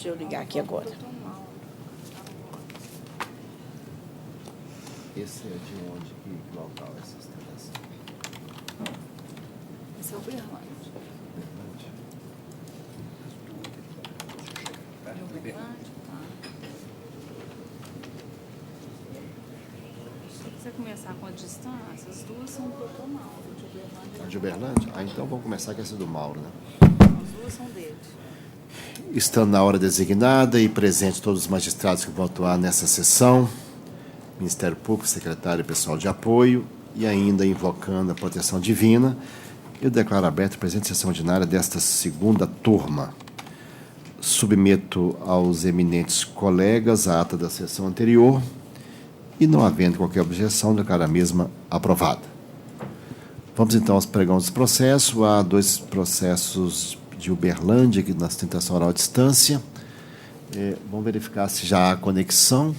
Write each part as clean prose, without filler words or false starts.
Deixa eu ligar aqui agora. Esse é de onde? Que local essa instalação? Esse é o Berlândia. Se você começar com a distância, as duas são do Dr. Mauro, de Uberlândia. A de Uberlândia? Então vamos começar com essa do Mauro, né? As duas são dele. Estando na hora designada e presente todos os magistrados que vão atuar nessa sessão, Ministério Público, secretário e pessoal de apoio, e ainda invocando a proteção divina, eu declaro aberta a presente sessão ordinária desta segunda turma. Submeto aos eminentes colegas a ata da sessão anterior e, não havendo qualquer objeção, declaro a mesma aprovada. Vamos então aos pregões dos processos. Há 2 processos de Uberlândia, aqui na sustentação oral à distância. Vamos verificar se já há conexão.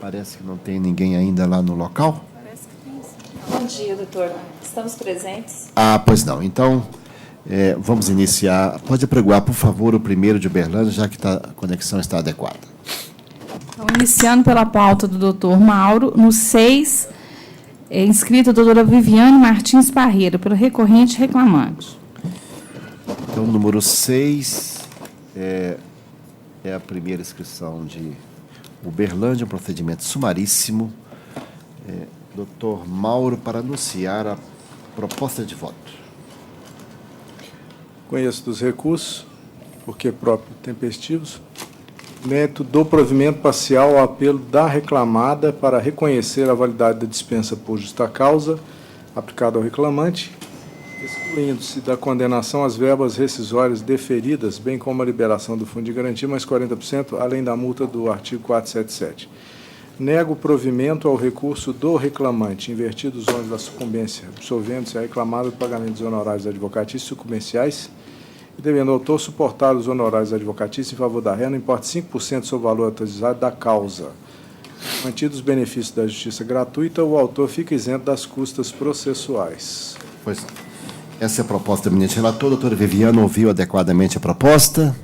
Parece que não tem ninguém ainda lá no local. Parece que tem, sim. Bom dia, doutor. Estamos presentes. Pois não. Então, vamos iniciar. Pode apregoar, por favor, o primeiro de Uberlândia, já que a conexão está adequada. Então, iniciando pela pauta do doutor Mauro, no 6, inscrita a doutora Viviane Martins Parreira, pelo recorrente reclamante. Então, o número 6 é a primeira inscrição de Uberlândia, um procedimento sumaríssimo. Doutor Mauro, para anunciar a proposta de voto. Conheço dos recursos, porque próprio tempestivos. Mérito do provimento parcial ao apelo da reclamada para reconhecer a validade da dispensa por justa causa aplicada ao reclamante, excluindo-se da condenação as verbas rescisórias deferidas, bem como a liberação do fundo de garantia, mais 40%, além da multa do artigo 477. Nego o provimento ao recurso do reclamante, invertido os ônus da sucumbência, absolvendo-se a reclamada do pagamento dos honorários advocatícios sucumbenciais, e devendo o autor suportar os honorários advocatícios em favor da ré, não importa 5% do seu valor atualizado da causa. Mantidos os benefícios da justiça gratuita, o autor fica isento das custas processuais. Pois não. Essa é a proposta do eminente relator. Doutora Viviane, ouviu adequadamente a proposta?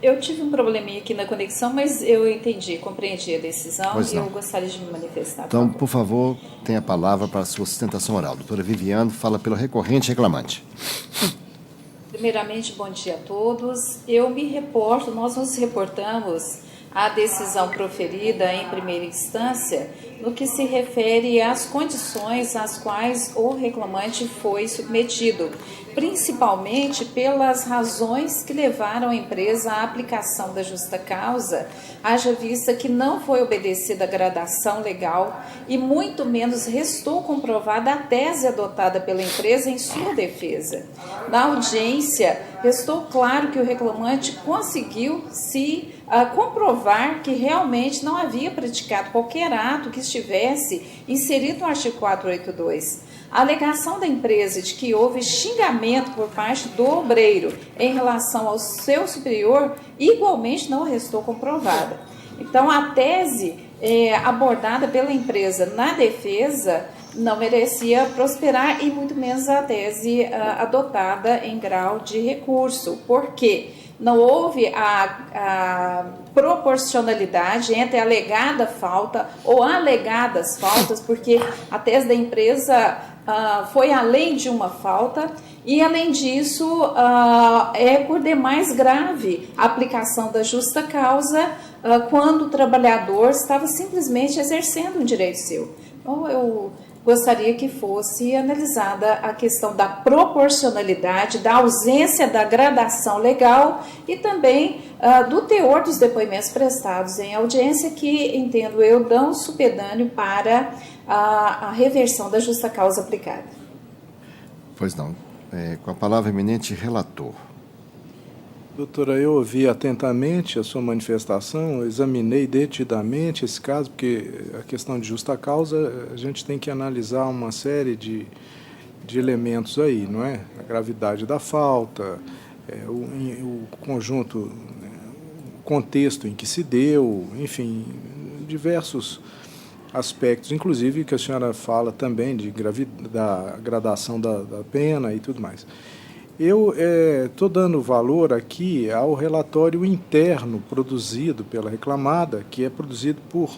Eu tive um probleminha aqui na conexão, mas eu entendi, compreendi a decisão e eu gostaria de me manifestar. Então, por favor, tenha a palavra para a sua sustentação oral. Doutora Viviane, fala pelo recorrente reclamante. Primeiramente, bom dia a todos. Eu me reporto, nós nos reportamos à decisão proferida em primeira instância no que se refere às condições às quais o reclamante foi submetido, principalmente pelas razões que levaram a empresa à aplicação da justa causa, haja vista que não foi obedecida a gradação legal e muito menos restou comprovada a tese adotada pela empresa em sua defesa. Na audiência, restou claro que o reclamante conseguiu se comprovar que realmente não havia praticado qualquer ato que estivesse inserido no artigo 482. A alegação da empresa de que houve xingamento por parte do obreiro em relação ao seu superior igualmente não restou comprovada. Então, a tese abordada pela empresa na defesa não merecia prosperar e muito menos a tese adotada em grau de recurso. Por quê? Não houve a proporcionalidade entre a alegada falta ou alegadas faltas, porque a tese da empresa foi além de uma falta e, além disso, é por demais grave a aplicação da justa causa quando o trabalhador estava simplesmente exercendo um direito seu. Então, eu gostaria que fosse analisada a questão da proporcionalidade, da ausência da gradação legal e também do teor dos depoimentos prestados em audiência, que, entendo eu, dão supedâneo para a reversão da justa causa aplicada. Pois não. Com a palavra, eminente relator. Doutora, eu ouvi atentamente a sua manifestação, eu examinei detidamente esse caso, porque a questão de justa causa, a gente tem que analisar uma série de elementos aí, não é? A gravidade da falta, o conjunto, o contexto em que se deu, enfim, diversos aspectos, inclusive que a senhora fala também da gradação da pena e tudo mais. Eu estou dando valor aqui ao relatório interno produzido pela reclamada, que é produzido por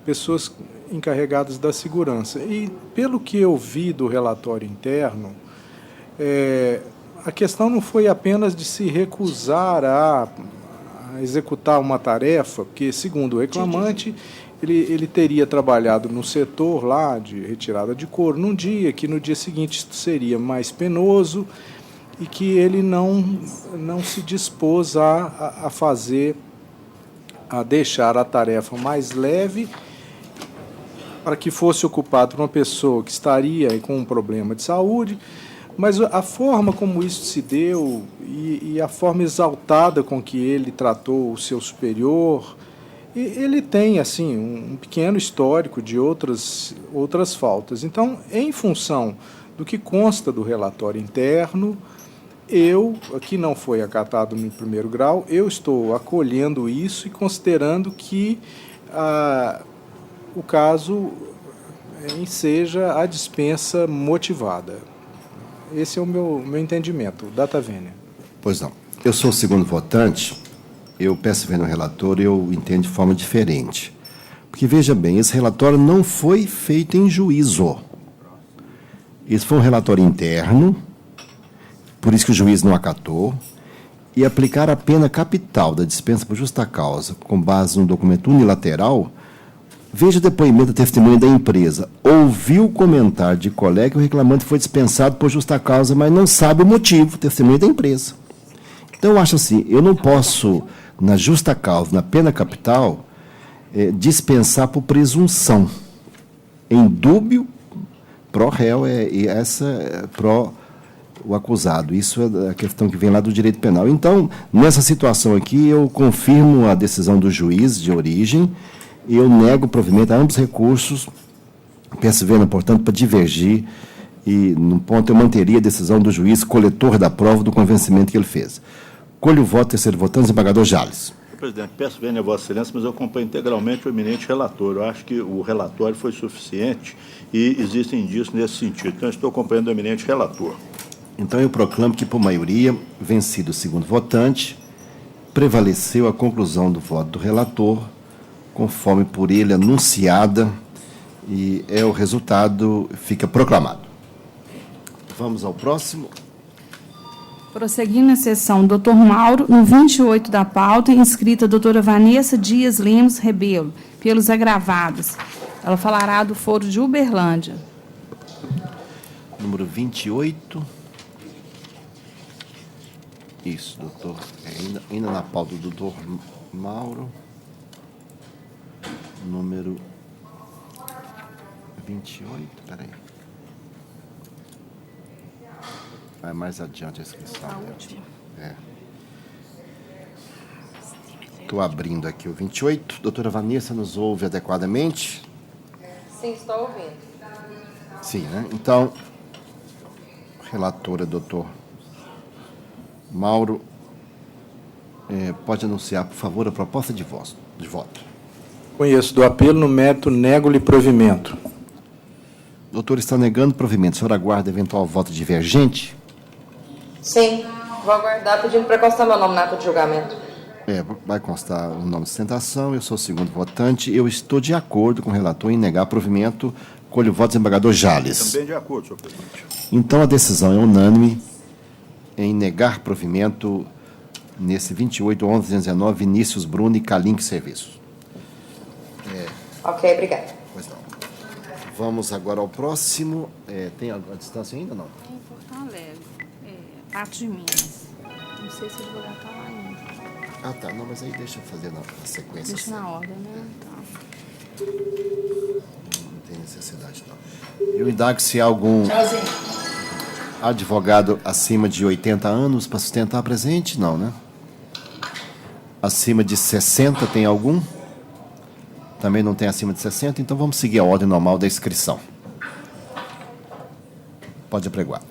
pessoas encarregadas da segurança. E, pelo que eu vi do relatório interno, a questão não foi apenas de se recusar a executar uma tarefa, porque, segundo o reclamante, ele teria trabalhado no setor lá de retirada de couro num dia, que no dia seguinte seria mais penoso, e que ele não se dispôs a fazer, a deixar a tarefa mais leve para que fosse ocupado por uma pessoa que estaria com um problema de saúde, mas a forma como isso se deu e a forma exaltada com que ele tratou o seu superior, ele tem assim um pequeno histórico de outras faltas. Então, em função do que consta do relatório interno, que não foi acatado no primeiro grau, eu estou acolhendo isso e considerando que o caso seja a dispensa motivada. Esse é o meu entendimento. Data vênia. Pois não. Eu sou o segundo votante, eu peço ver no relatório, eu entendo de forma diferente. Porque, veja bem, esse relatório não foi feito em juízo. Esse foi um relatório interno, por isso que o juiz não acatou, e aplicar a pena capital da dispensa por justa causa, com base no documento unilateral. Veja o depoimento da testemunha da empresa. Ouviu o comentário de colega que o reclamante foi dispensado por justa causa, mas não sabe o motivo, testemunha da empresa. Então, eu acho assim, eu não posso, na justa causa, na pena capital, dispensar por presunção. Em dúbio, pró réu, e essa pró o acusado. Isso é a questão que vem lá do direito penal. Então, nessa situação aqui, eu confirmo a decisão do juiz de origem, e eu nego o provimento a ambos os recursos, persevero, portanto, para divergir, e, no ponto, eu manteria a decisão do juiz coletor da prova do convencimento que ele fez. Colho o voto, terceiro votante, desembargador Jales. Presidente, peço vênia a Vossa Excelência, mas eu acompanho integralmente o eminente relator. Eu acho que o relatório foi suficiente e existem indícios nesse sentido. Então, estou acompanhando o eminente relator. Então, eu proclamo que, por maioria, vencido o segundo votante, prevaleceu a conclusão do voto do relator, conforme por ele anunciada, e o resultado fica proclamado. Vamos ao próximo. Prosseguindo a sessão, doutor Mauro, no 28 da pauta, inscrita a doutora Vanessa Dias Lemos Rebelo, pelos agravados. Ela falará do foro de Uberlândia. Número 28. Isso, doutor. Ainda na pauta do doutor Mauro. Número 28, peraí. Vai mais adiante a inscrição. A última. Estou abrindo aqui o 28. Doutora Vanessa, nos ouve adequadamente? Sim, estou ouvindo. Sim, né? Então, relatora, doutor Mauro, pode anunciar, por favor, a proposta de voto. Conheço do apelo, no mérito, nego-lhe provimento. O doutor está negando provimento. O senhor aguarda eventual voto divergente? Sim, vou aguardar pedindo para constar meu nome na ata de julgamento. Vai constar o nome de sustentação. Eu sou o segundo votante. Eu estou de acordo com o relator em negar provimento. Colho o voto do desembargador Jales. Também de acordo, senhor presidente. Então, a decisão é unânime em negar provimento nesse 28.11.19, Vinícius Bruno e Calink Serviços. Ok, obrigada. Pois não. Vamos agora ao próximo. Tem a distância ainda ou não? Em Porto Alegre, Patos de Minas. Não sei se o advogado está lá ainda. Ah, tá. Não, mas aí deixa eu fazer na sequência. Deixa na ordem, né? Tá. Não tem necessidade, não. Eu indago se há algum advogado acima de 80 anos para sustentar presente? Não, né? Acima de 60 tem algum? Também não tem acima de 60, então vamos seguir a ordem normal da inscrição. Pode apregoar.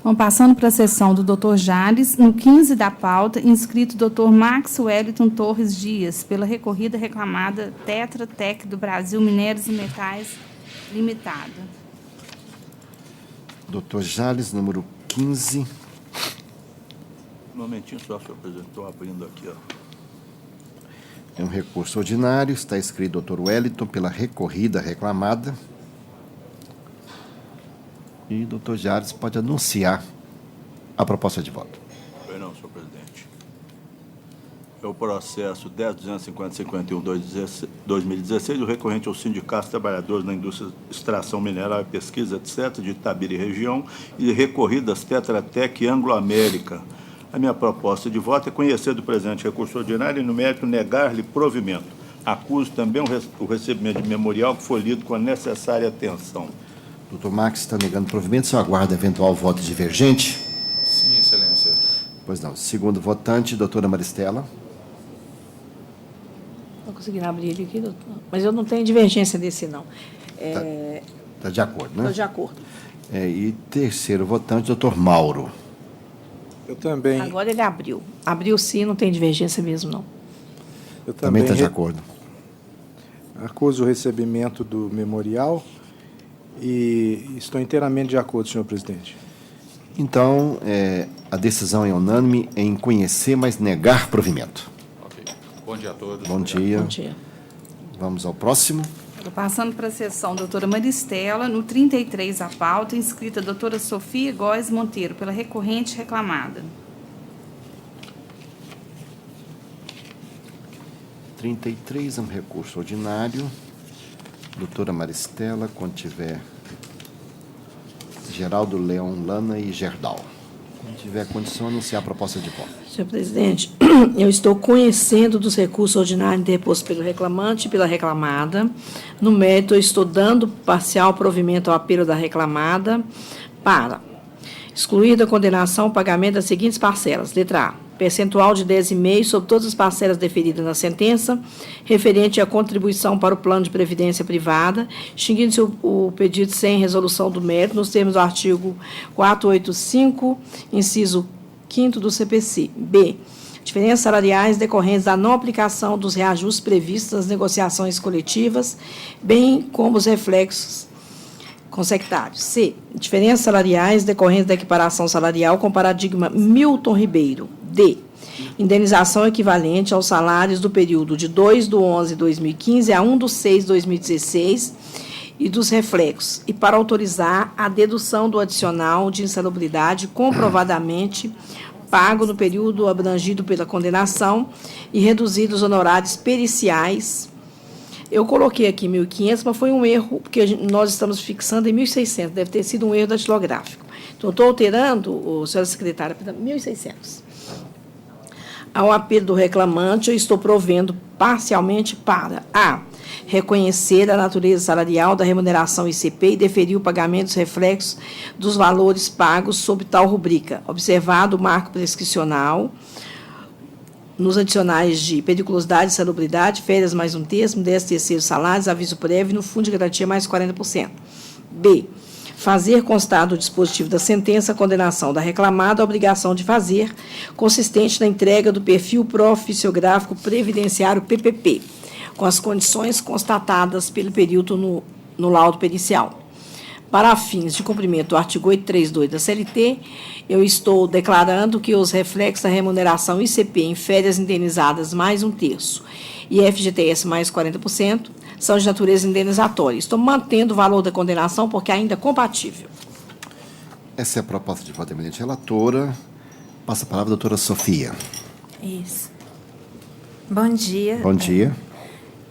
Vamos passando para a sessão do doutor Jales, no 15 da pauta, inscrito doutor Max Wellington Torres Dias, pela recorrida reclamada Tetra Tec do Brasil Minérios e Metais Limitada. Doutor Jales, número 15. Um momentinho só, senhor presidente, estou abrindo aqui, ó. É um recurso ordinário, está escrito doutor Wellington pela recorrida reclamada. E doutor Jales pode anunciar a proposta de voto. Pois não, senhor presidente. É o processo 10.250.51/2016, o recorrente ao Sindicato dos Trabalhadores na Indústria de Extração Mineral e Pesquisa, etc., de Itabira e região, e recorridas Tetratec e Anglo-América. A minha proposta de voto é conhecer do presente recurso ordinário e, no mérito, negar-lhe provimento. Acuso também o recebimento de memorial que foi lido com a necessária atenção. Doutor Max está negando provimento, só aguarda eventual voto divergente? Sim, excelência. Pois não. Segundo votante, doutora Maristela. Não consegui abrir ele aqui, doutor. Mas eu não tenho divergência desse, não. Está de acordo, né? Estou de acordo. E terceiro votante, doutor Mauro. Eu também. Agora ele abriu. Abriu sim, não tem divergência mesmo, não. Eu Também está de acordo. Acuso o recebimento do memorial e estou inteiramente de acordo, senhor presidente. Então, a decisão é unânime em conhecer, mas negar provimento. Ok. Bom dia a todos. Bom dia. Bom dia. Vamos ao próximo. Estou passando para a sessão doutora Maristela, no 33 a pauta, inscrita doutora Sofia Góes Monteiro, pela recorrente reclamada. 33 é um recurso ordinário. Doutora Maristela, quando tiver Geraldo Leão Lana e Gerdau. Quando tiver condição, anunciar a proposta de voto. Senhor presidente, eu estou conhecendo dos recursos ordinários interpostos pelo reclamante e pela reclamada. No mérito, eu estou dando parcial provimento ao apelo da reclamada para excluir da condenação o pagamento das seguintes parcelas. Letra A. Percentual de 10,5% sobre todas as parcelas deferidas na sentença, referente à contribuição para o plano de previdência privada, extinguindo-se o pedido sem resolução do mérito, nos termos do artigo 485, inciso 5º do CPC. B. Diferenças salariais decorrentes da não aplicação dos reajustes previstos nas negociações coletivas, bem como os reflexos consectários. C. Diferenças salariais decorrentes da equiparação salarial com paradigma Milton Ribeiro. D. Indenização equivalente aos salários do período de 2/11/2015 a 1/6/2016 e dos reflexos, e para autorizar a dedução do adicional de insalubridade comprovadamente pago no período abrangido pela condenação e reduzir os honorários periciais. Eu coloquei aqui 1.500, mas foi um erro, porque nós estamos fixando em 1.600, deve ter sido um erro datilográfico. Então, estou alterando, senhora secretária, para 1.600. Ao apelo do reclamante, eu estou provendo parcialmente para a. Reconhecer a natureza salarial da remuneração ICP e deferir o pagamento dos reflexos dos valores pagos sob tal rubrica, observado o marco prescricional nos adicionais de periculosidade e salubridade, férias mais um terço, 10º salários, aviso prévio e no fundo de garantia mais 40%. B. Fazer constar do dispositivo da sentença a condenação da reclamada a obrigação de fazer, consistente na entrega do perfil profissiográfico previdenciário PPP, com as condições constatadas pelo perito no laudo pericial. Para fins de cumprimento do artigo 832 da CLT, eu estou declarando que os reflexos da remuneração ICP em férias indenizadas mais um terço e FGTS mais 40% são de natureza indenizatória. Estou mantendo o valor da condenação porque ainda é compatível. Essa é a proposta de voto da eminente relatora. Passa a palavra à doutora Sofia. Isso. Bom dia. Bom dia.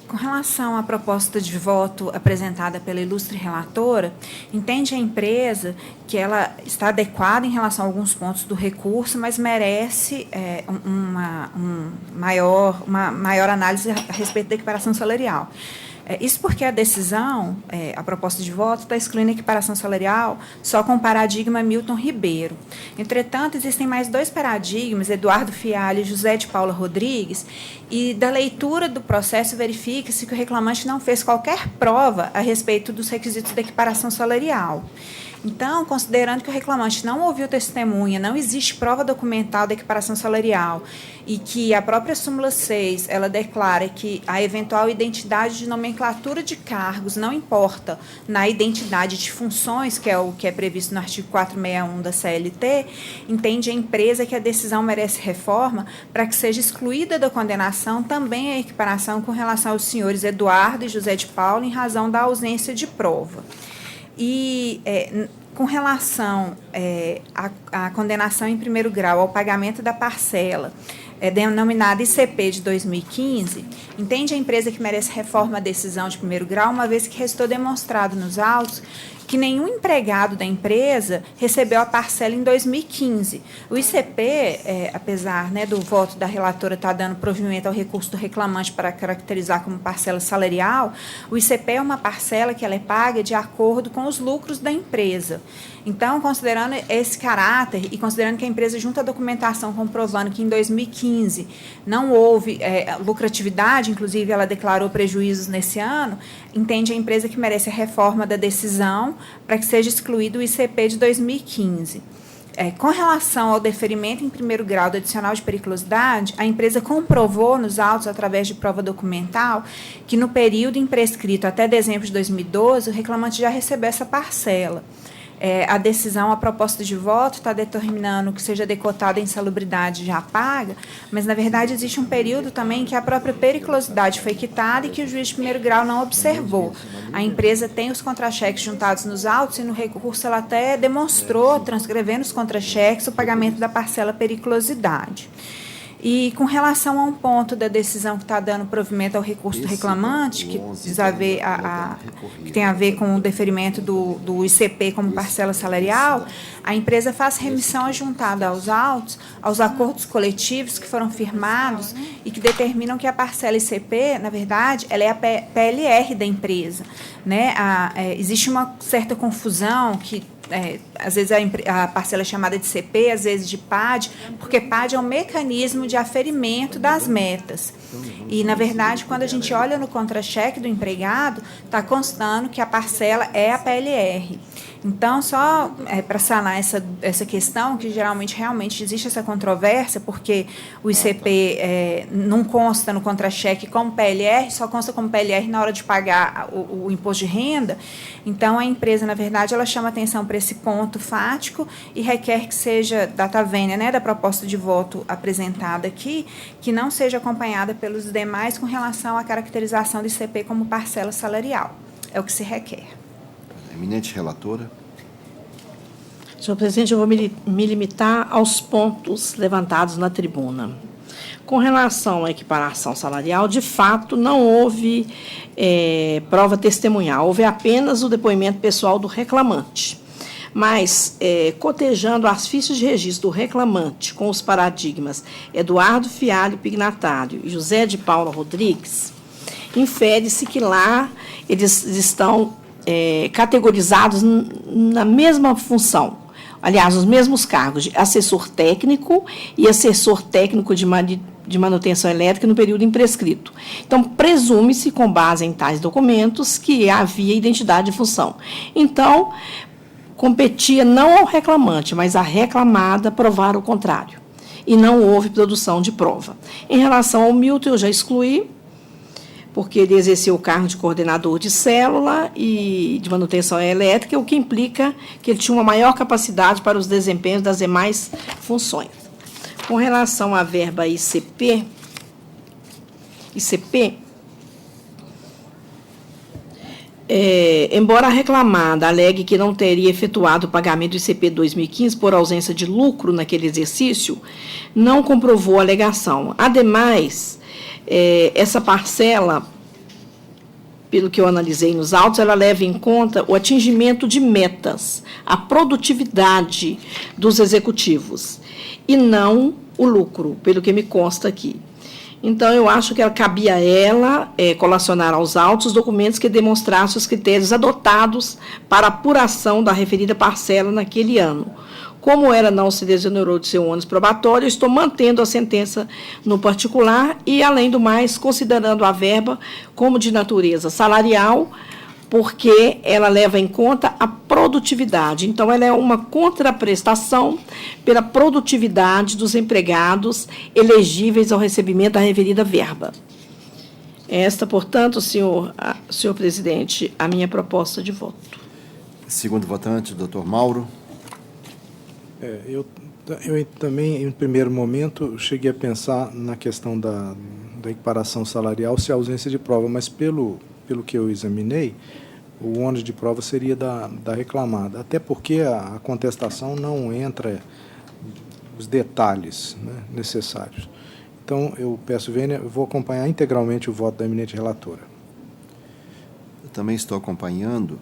Com relação à proposta de voto apresentada pela ilustre relatora, entende a empresa que ela está adequada em relação a alguns pontos do recurso, mas merece uma maior análise a respeito da equiparação salarial. Isso porque a decisão, a proposta de voto, está excluindo a equiparação salarial só com o paradigma Milton Ribeiro. Entretanto, existem mais dois paradigmas, Eduardo Fialho e José de Paula Rodrigues, e da leitura do processo verifica-se que o reclamante não fez qualquer prova a respeito dos requisitos da equiparação salarial. Então, considerando que o reclamante não ouviu testemunha, não existe prova documental da equiparação salarial e que a própria súmula 6, ela declara que a eventual identidade de nomenclatura de cargos não importa na identidade de funções, que é o que é previsto no artigo 461 da CLT, entende a empresa que a decisão merece reforma para que seja excluída da condenação também a equiparação com relação aos senhores Eduardo e José de Paulo em razão da ausência de prova. E com relação à condenação em primeiro grau ao pagamento da parcela denominada ICP de 2015, entende a empresa que merece reforma a decisão de primeiro grau, uma vez que restou demonstrado nos autos que nenhum empregado da empresa recebeu a parcela em 2015. O ICP, apesar do voto da relatora estar dando provimento ao recurso do reclamante para caracterizar como parcela salarial, o ICP é uma parcela que ela é paga de acordo com os lucros da empresa. Então, considerando esse caráter e considerando que a empresa junta a documentação comprovando que em 2015 não houve lucratividade, inclusive ela declarou prejuízos nesse ano, entende a empresa que merece a reforma da decisão para que seja excluído o ICP de 2015. Com relação ao deferimento em primeiro grau do adicional de periculosidade, a empresa comprovou nos autos, através de prova documental, que no período imprescrito até dezembro de 2012, o reclamante já recebeu essa parcela. A decisão, a proposta de voto está determinando que seja decotada a insalubridade já paga, mas, na verdade, existe um período também que a própria periculosidade foi quitada e que o juiz de primeiro grau não observou. A empresa tem os contra-cheques juntados nos autos e, no recurso, ela até demonstrou, transcrevendo os contra-cheques, o pagamento da parcela periculosidade. E com relação a um ponto da decisão que está dando provimento ao recurso do reclamante, que tem a ver com o deferimento do ICP como parcela salarial, a empresa faz remissão ajuntada aos autos, aos acordos coletivos que foram firmados e que determinam que a parcela ICP, na verdade, ela é a PLR da empresa. Existe uma certa confusão que às vezes a parcela é chamada de CP, às vezes de PAD, porque PAD é um mecanismo de aferimento das metas. E, na verdade, quando a gente olha no contra-cheque do empregado, está constando que a parcela é a PLR. Então, só para sanar essa questão, que geralmente realmente existe essa controvérsia, porque o ICP não consta no contra-cheque como PLR, só consta como PLR na hora de pagar o imposto de renda. Então, a empresa, na verdade, ela chama atenção para esse ponto fático e requer que seja data vênia, da proposta de voto apresentada aqui, que não seja acompanhada pelos demais com relação à caracterização do ICP como parcela salarial. É o que se requer. Eminente relatora. Senhor presidente, eu vou me limitar aos pontos levantados na tribuna. Com relação à equiparação salarial, de fato, não houve prova testemunhal, houve apenas o depoimento pessoal do reclamante. Mas, cotejando as fichas de registro do reclamante com os paradigmas Eduardo Fialho Pignatário e José de Paula Rodrigues, infere-se que lá eles estão categorizados na mesma função, aliás, os mesmos cargos de assessor técnico e assessor técnico de manutenção elétrica no período imprescrito. Então, presume-se, com base em tais documentos, que havia identidade de função. Então, competia não ao reclamante, mas à reclamada provar o contrário. E não houve produção de prova. Em relação ao Milton, eu já excluí, porque ele exerceu o cargo de coordenador de célula e de manutenção elétrica, o que implica que ele tinha uma maior capacidade para os desempenhos das demais funções. Com relação à verba ICP, embora a reclamada alegue que não teria efetuado o pagamento do ICP 2015 por ausência de lucro naquele exercício, não comprovou a alegação. Ademais, essa parcela, pelo que eu analisei nos autos, ela leva em conta o atingimento de metas, a produtividade dos executivos, e não o lucro, pelo que me consta aqui. Então, eu acho que cabia a ela colacionar aos autos os documentos que demonstrassem os critérios adotados para a apuração da referida parcela naquele ano. Como ela não se desonerou de seu ônus probatório, eu estou mantendo a sentença no particular e, além do mais, considerando a verba como de natureza salarial, porque ela leva em conta a produtividade. Então, ela é uma contraprestação pela produtividade dos empregados elegíveis ao recebimento da referida verba. Esta, portanto, senhor presidente, a minha proposta de voto. Segundo votante, doutor Mauro. Eu também, em primeiro momento, cheguei a pensar na questão da equiparação salarial se a ausência de prova, mas pelo que eu examinei, o ônus de prova seria da reclamada, até porque a contestação não entra os detalhes, né, necessários. Então, eu peço vênia, eu vou acompanhar integralmente o voto da eminente relatora. Eu também estou acompanhando.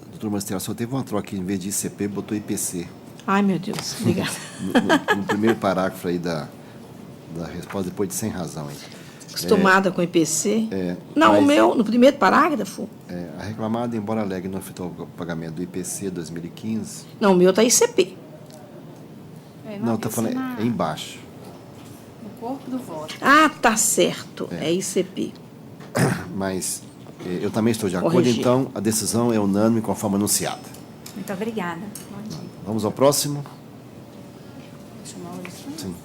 Doutor Maristela, só teve uma troca, em vez de ICP, botou IPC. Ai, meu Deus, obrigada. No primeiro parágrafo aí da resposta, depois de sem razão. Hein? Acostumada com IPC? Não, o meu, no primeiro parágrafo? A reclamada, embora alegue não efetuou o pagamento do IPC 2015... Não, o meu está ICP. Não, está falando, é embaixo. No corpo do voto. Ah, tá certo, é ICP. Mas eu também estou de acordo, Corrigir. então a decisão é unânime conforme anunciada. Muito obrigada. Vamos ao próximo? Sim.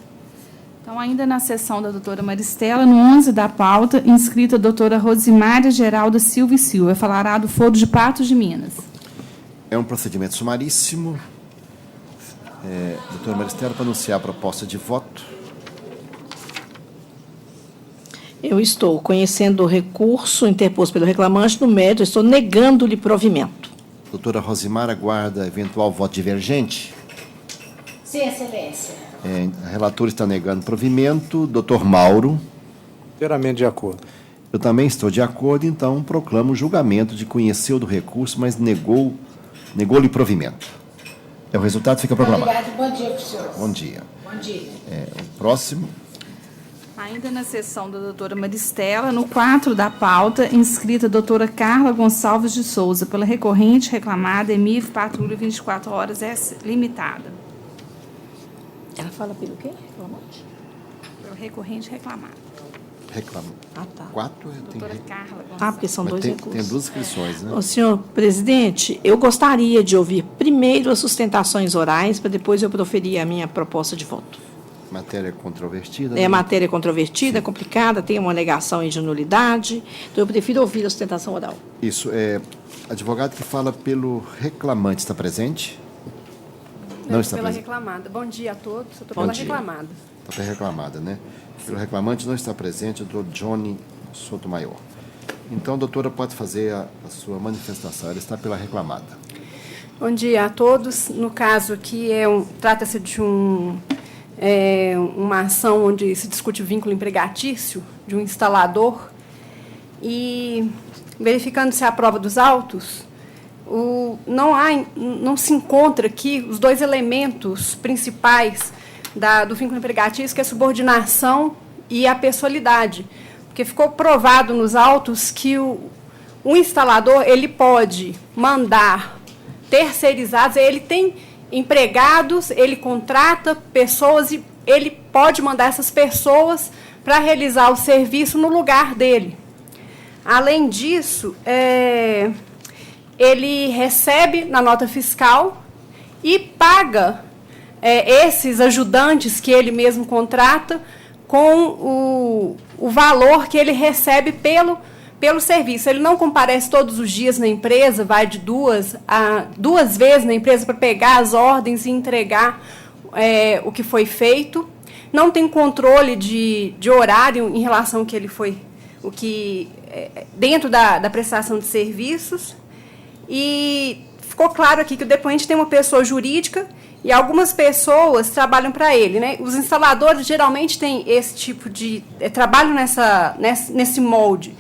Então, ainda na sessão da doutora Maristela, no 11 da pauta, inscrita a doutora Rosimária Geralda Silva e Silva, falará do Foro de Patos de Minas. É um procedimento sumaríssimo. Doutora Maristela, para anunciar a proposta de voto. Eu estou conhecendo o recurso interposto pelo reclamante no mérito, estou negando-lhe provimento. Doutora Rosimar aguarda eventual voto divergente. Sim, excelência. A relatora está negando provimento. Doutor Mauro. Inteiramente de acordo. Eu também estou de acordo, então proclamo o julgamento de conheceu do recurso, mas negou-lhe provimento. O resultado fica proclamado. Obrigado, bom dia para os senhores. Bom dia. Bom dia. O próximo. Ainda na sessão da doutora Maristela, no 4 da pauta, inscrita a doutora Carla Gonçalves de Souza, pela recorrente reclamada EMIV Patrulha 24 Horas S Limitada. Ela fala pelo quê? Reclamante? Pela recorrente reclamada. Reclamo. Ah, tá. 4? Doutora Carla Gonçalves. Ah, porque são Mas dois tem recursos. duas inscrições, né? Ô, senhor presidente, eu gostaria de ouvir primeiro as sustentações orais, para depois eu proferir a minha proposta de voto. Matéria controvertida. É matéria controvertida, complicada, tem uma alegação de nulidade, então eu prefiro ouvir a sustentação oral. Isso. Advogado que fala pelo reclamante está presente? Não está pela presente. reclamada. Bom dia a todos. Eu estou Bom pela dia. reclamada. Está pela reclamada, né? Pelo reclamante não está presente o doutor Johnny Sotomayor. Então, doutora, pode fazer a sua manifestação. Ela está pela reclamada. Bom dia a todos. No caso aqui, trata-se de uma ação onde se discute o vínculo empregatício de um instalador e, verificando-se a prova dos autos, não se encontra aqui os dois elementos principais do vínculo empregatício, que é a subordinação e a pessoalidade, porque ficou provado nos autos que o instalador ele pode mandar terceirizados, ele tem empregados, ele contrata pessoas e ele pode mandar essas pessoas para realizar o serviço no lugar dele. Além disso, ele recebe na nota fiscal e paga esses ajudantes que ele mesmo contrata com o valor que ele recebe pelo serviço. Ele não comparece todos os dias na empresa, vai de duas vezes na empresa para pegar as ordens e entregar o que foi feito. Não tem controle de horário em relação ao que ele foi, dentro da prestação de serviços. E ficou claro aqui que o depoente tem uma pessoa jurídica e algumas pessoas trabalham para ele, né? Os instaladores geralmente têm esse tipo de trabalho nesse molde.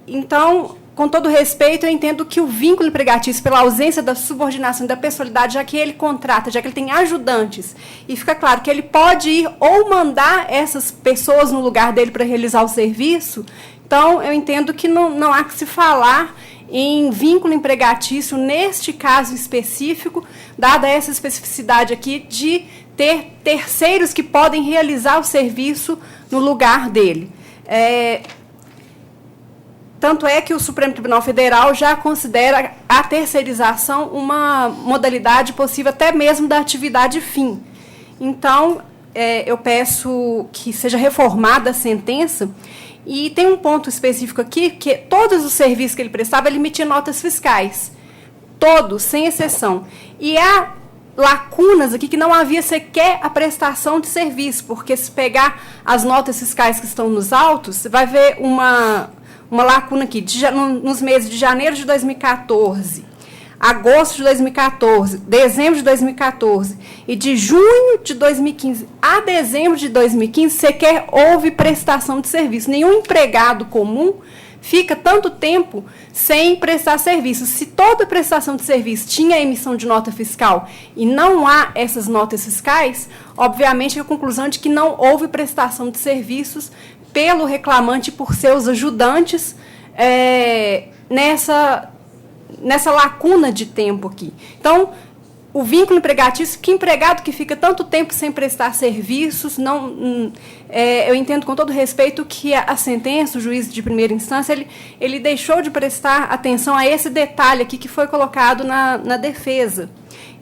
Então, com todo respeito, eu entendo que o vínculo empregatício, pela ausência da subordinação e da pessoalidade, já que ele contrata, já que ele tem ajudantes, e fica claro que ele pode ir ou mandar essas pessoas no lugar dele para realizar o serviço, então eu entendo que não há que se falar em vínculo empregatício neste caso específico, dada essa especificidade aqui de ter terceiros que podem realizar o serviço no lugar dele. tanto é que o Supremo Tribunal Federal já considera a terceirização uma modalidade possível até mesmo da atividade fim. Então, eu peço que seja reformada a sentença. E tem um ponto específico aqui, que todos os serviços que ele prestava, ele emitia notas fiscais. Todos, sem exceção. E há lacunas aqui que não havia sequer a prestação de serviço, porque se pegar as notas fiscais que estão nos autos, você vai ver uma lacuna aqui, nos meses de janeiro de 2014, agosto de 2014, dezembro de 2014 e de junho de 2015 a dezembro de 2015, sequer houve prestação de serviço. Nenhum empregado comum fica tanto tempo sem prestar serviço. Se toda prestação de serviço tinha emissão de nota fiscal e não há essas notas fiscais, obviamente a conclusão é de que não houve prestação de serviços pelo reclamante e por seus ajudantes nessa lacuna de tempo aqui. Então, o vínculo empregatício, que empregado que fica tanto tempo sem prestar serviços, eu entendo com todo respeito que a sentença, o juiz de primeira instância, ele deixou de prestar atenção a esse detalhe aqui que foi colocado na defesa.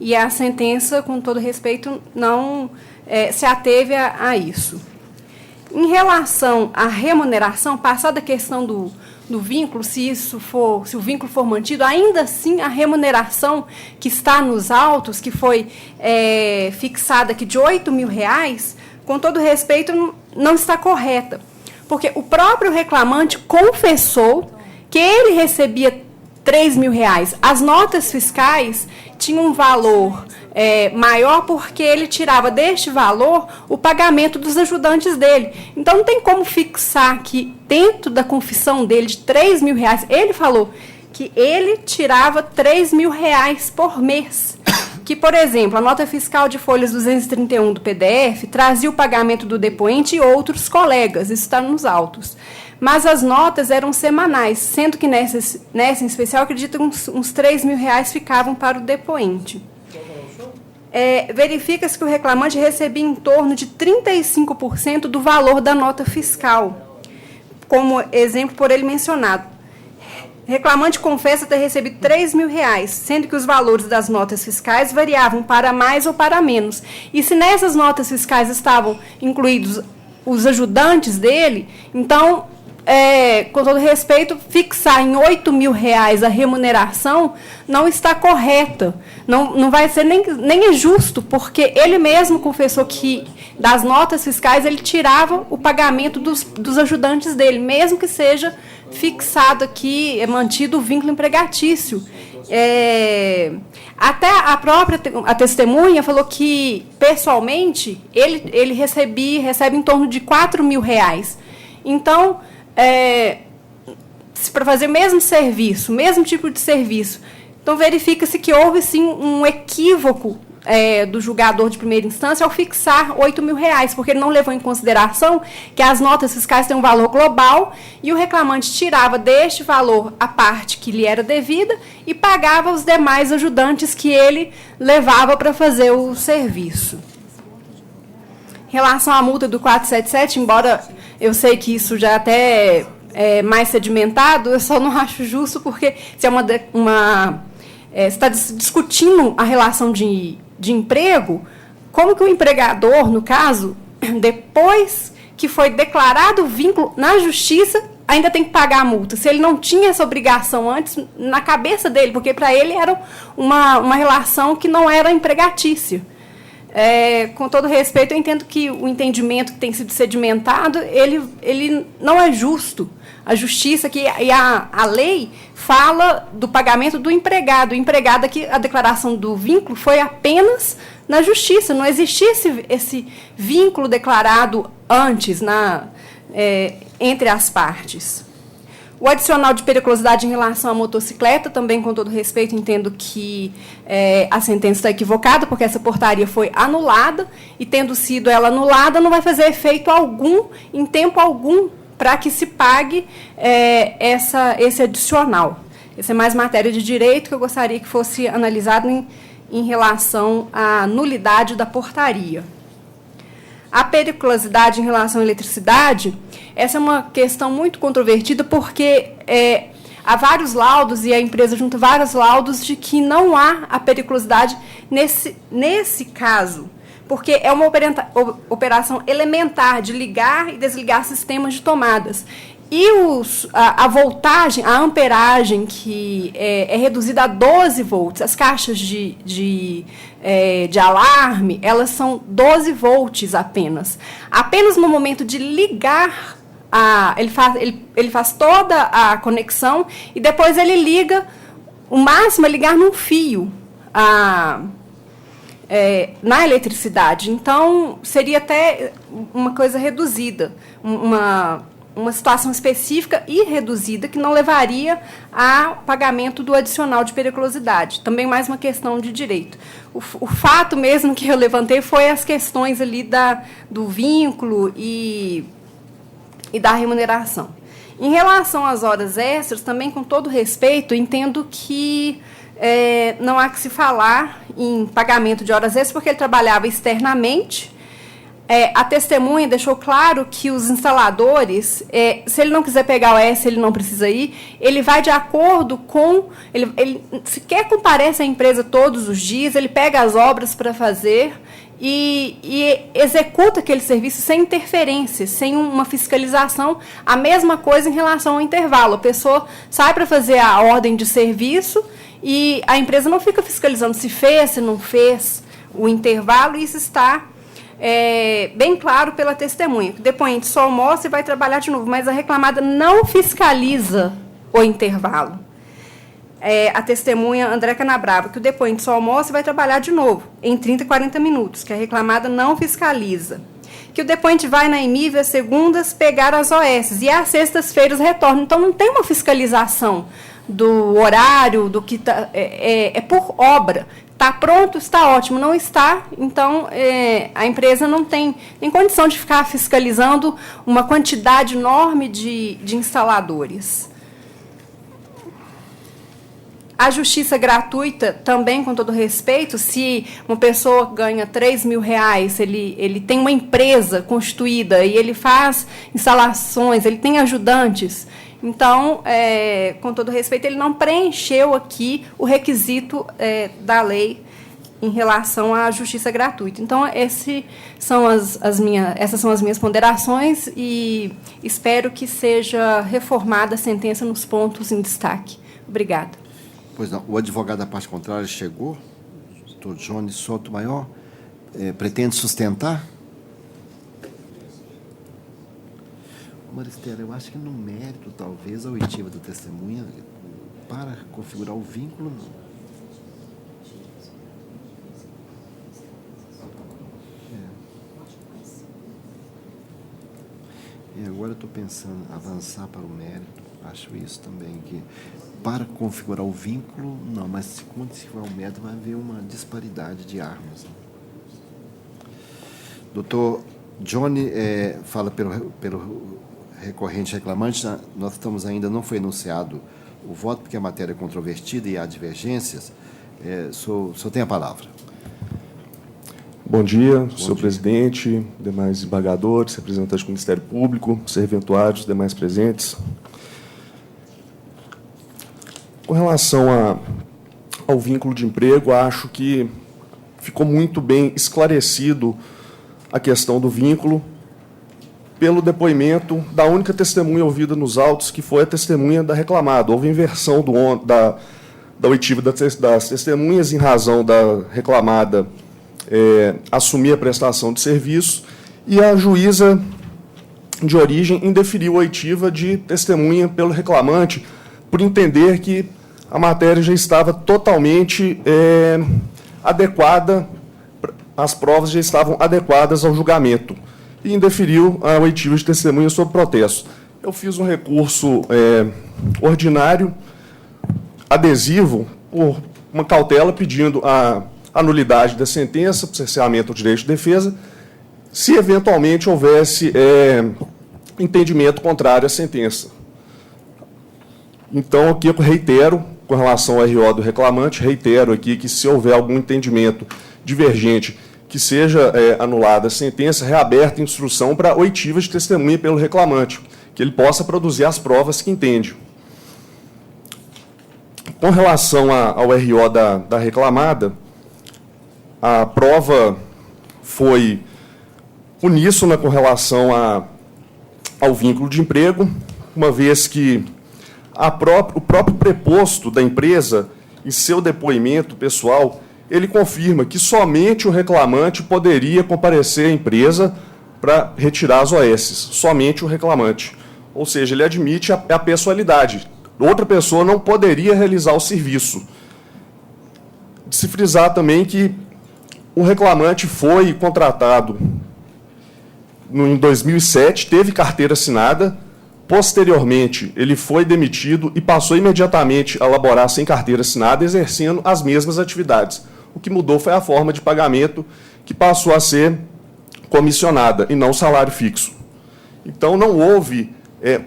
E a sentença, com todo respeito, não se ateve a isso. Em relação à remuneração, passada a questão do vínculo, se o vínculo for mantido, ainda assim a remuneração que está nos autos, que foi fixada aqui de R$8.000, com todo respeito, não está correta. Porque o próprio reclamante confessou que ele recebia R$3.000. As notas fiscais tinham um valor maior porque ele tirava deste valor o pagamento dos ajudantes dele. Então, não tem como fixar que dentro da confissão dele de R$3.000, ele falou que ele tirava R$3.000 por mês. Que, por exemplo, a nota fiscal de folhas 231 do PDF trazia o pagamento do depoente e outros colegas, isso está nos autos. Mas as notas eram semanais, sendo que nessa em especial, acredito que uns R$3.000 ficavam para o depoente. Verifica-se que o reclamante recebia em torno de 35% do valor da nota fiscal, como exemplo por ele mencionado. Reclamante confessa ter recebido R$3.000, sendo que os valores das notas fiscais variavam para mais ou para menos. E se nessas notas fiscais estavam incluídos os ajudantes dele, então, com todo respeito, fixar em R$8.000 a remuneração não está correta. Não vai ser nem justo, porque ele mesmo confessou que das notas fiscais ele tirava o pagamento dos ajudantes dele, mesmo que seja fixado aqui, mantido o vínculo empregatício. Até a testemunha falou que, pessoalmente, ele recebe em torno de R$4.000. Então, para fazer o mesmo serviço, o mesmo tipo de serviço, então verifica-se que houve, sim, um equívoco do julgador de primeira instância ao fixar R$8.000, porque ele não levou em consideração que as notas fiscais têm um valor global e o reclamante tirava deste valor a parte que lhe era devida e pagava os demais ajudantes que ele levava para fazer o serviço. Em relação à multa do 477, embora eu sei que isso já até é mais sedimentado, eu só não acho justo, porque se está discutindo a relação de emprego, como que o empregador, no caso, depois que foi declarado o vínculo na justiça, ainda tem que pagar a multa? Se ele não tinha essa obrigação antes, na cabeça dele, porque para ele era uma relação que não era empregatícia. Com todo respeito, eu entendo que o entendimento que tem sido sedimentado, ele não é justo. A justiça e a lei fala do pagamento do empregado. O empregado aqui, a declaração do vínculo foi apenas na justiça. Não existia esse vínculo declarado antes entre as partes. O adicional de periculosidade em relação à motocicleta, também, com todo respeito, entendo que a sentença está equivocada, porque essa portaria foi anulada, e, tendo sido ela anulada, não vai fazer efeito algum, em tempo algum, para que se pague esse adicional. Essa é mais matéria de direito que eu gostaria que fosse analisada em relação à nulidade da portaria. A periculosidade em relação à eletricidade, essa é uma questão muito controvertida, porque há vários laudos, e a empresa junta vários laudos, de que não há a periculosidade nesse caso, porque é uma operação elementar de ligar e desligar sistemas de tomadas. E a voltagem, a amperagem, que é reduzida a 12 volts, as caixas de alarme, elas são 12 volts apenas. Apenas no momento de ligar, ele faz toda a conexão e depois ele liga, o máximo é ligar num fio na eletricidade. Então, seria até uma coisa reduzida, uma situação específica e reduzida, que não levaria a pagamento do adicional de periculosidade. Também mais uma questão de direito. O fato mesmo que eu levantei foi as questões ali do vínculo e da remuneração. Em relação às horas extras, também, com todo respeito, entendo que não há que se falar em pagamento de horas extras, porque ele trabalhava externamente. A testemunha deixou claro que os instaladores, se ele não quiser pegar o S, ele não precisa ir, ele vai de acordo com... Ele sequer comparece à empresa todos os dias, ele pega as obras para fazer e executa aquele serviço sem interferência, sem uma fiscalização. A mesma coisa em relação ao intervalo. A pessoa sai para fazer a ordem de serviço e a empresa não fica fiscalizando se fez, se não fez o intervalo, e isso está... bem claro pela testemunha. O depoente só almoça e vai trabalhar de novo, mas a reclamada não fiscaliza o intervalo. A testemunha André Canabrava, que o depoente só almoça e vai trabalhar de novo, em 30 e 40 minutos, que a reclamada não fiscaliza. Que o depoente vai na EMIV às segundas pegar as OS e às sextas-feiras retorna. Então, não tem uma fiscalização do horário, do que é por obra. Está pronto, está ótimo. Não está, então a empresa não tem nem condição de ficar fiscalizando uma quantidade enorme de instaladores. A justiça gratuita, também, com todo respeito, se uma pessoa ganha R$3.000, ele tem uma empresa constituída e ele faz instalações, ele tem ajudantes. Então, com todo respeito, ele não preencheu aqui o requisito da lei em relação à justiça gratuita. Então, essas são as minhas ponderações e espero que seja reformada a sentença nos pontos em destaque. Obrigada. Pois não. O advogado da parte contrária chegou, o doutor Jones Sotomayor, pretende sustentar? Maristela, eu acho que no mérito, talvez, a oitiva da testemunha, para configurar o vínculo, não. E agora eu estou pensando em avançar para o mérito, acho isso também, que para configurar o vínculo, não, mas quando se for o mérito, vai haver uma disparidade de armas. Doutor Johnny fala pelo recorrente reclamante. Nós estamos ainda, não foi enunciado o voto, porque a matéria é controvertida e há divergências. O senhor tem a palavra. Bom dia, senhor presidente, demais embargadores, representantes do Ministério Público, serventuários, demais presentes. Com relação ao vínculo de emprego, acho que ficou muito bem esclarecido a questão do vínculo pelo depoimento da única testemunha ouvida nos autos, que foi a testemunha da reclamada. Houve inversão da oitiva das testemunhas em razão da reclamada assumir a prestação de serviço, e a juíza de origem indeferiu a oitiva de testemunha pelo reclamante, por entender que a matéria já estava totalmente adequada, as provas já estavam adequadas ao julgamento, e indeferiu a oitiva de testemunha sob protesto. Eu fiz um recurso ordinário, adesivo, por uma cautela, pedindo a anulidade da sentença, por cerceamento ao direito de defesa, se eventualmente houvesse entendimento contrário à sentença. Então, aqui eu reitero, com relação ao RO do reclamante, reitero aqui que, se houver algum entendimento divergente que seja anulada a sentença, reaberta a instrução para oitiva de testemunha pelo reclamante, que ele possa produzir as provas que entende. Com relação ao RO da reclamada, a prova foi uníssona com relação ao vínculo de emprego, uma vez que o próprio preposto da empresa, em seu depoimento pessoal, ele confirma que somente o reclamante poderia comparecer à empresa para retirar as OSs, somente o reclamante. Ou seja, ele admite a pessoalidade. Outra pessoa não poderia realizar o serviço. De se frisar também que o reclamante foi contratado em 2007, teve carteira assinada, posteriormente ele foi demitido e passou imediatamente a laborar sem carteira assinada, exercendo as mesmas atividades. O que mudou foi a forma de pagamento, que passou a ser comissionada e não salário fixo. Então, não houve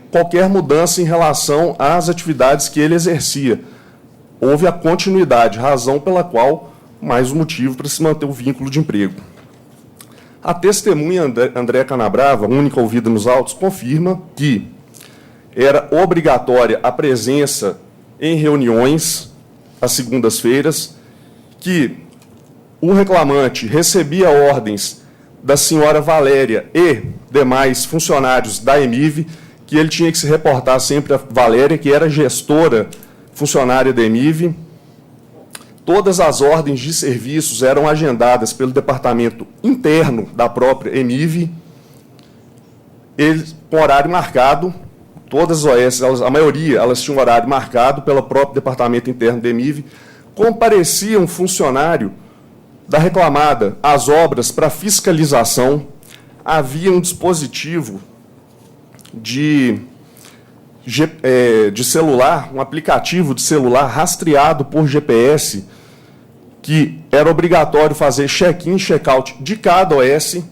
qualquer mudança em relação às atividades que ele exercia. Houve a continuidade, razão pela qual, mais um motivo para se manter o vínculo de emprego. A testemunha André Canabrava, única ouvida nos autos, confirma que era obrigatória a presença em reuniões às segundas-feiras, que o reclamante recebia ordens da senhora Valéria e demais funcionários da EMIV, que ele tinha que se reportar sempre a Valéria, que era gestora funcionária da EMIV. Todas as ordens de serviços eram agendadas pelo departamento interno da própria EMIV, com horário marcado. Todas as OS, a maioria, elas tinham horário marcado pelo próprio departamento interno da EMIV. Comparecia um funcionário da reclamada às obras para fiscalização. Havia um dispositivo de celular, um aplicativo de celular rastreado por GPS, que era obrigatório fazer check-in e check-out de cada OS,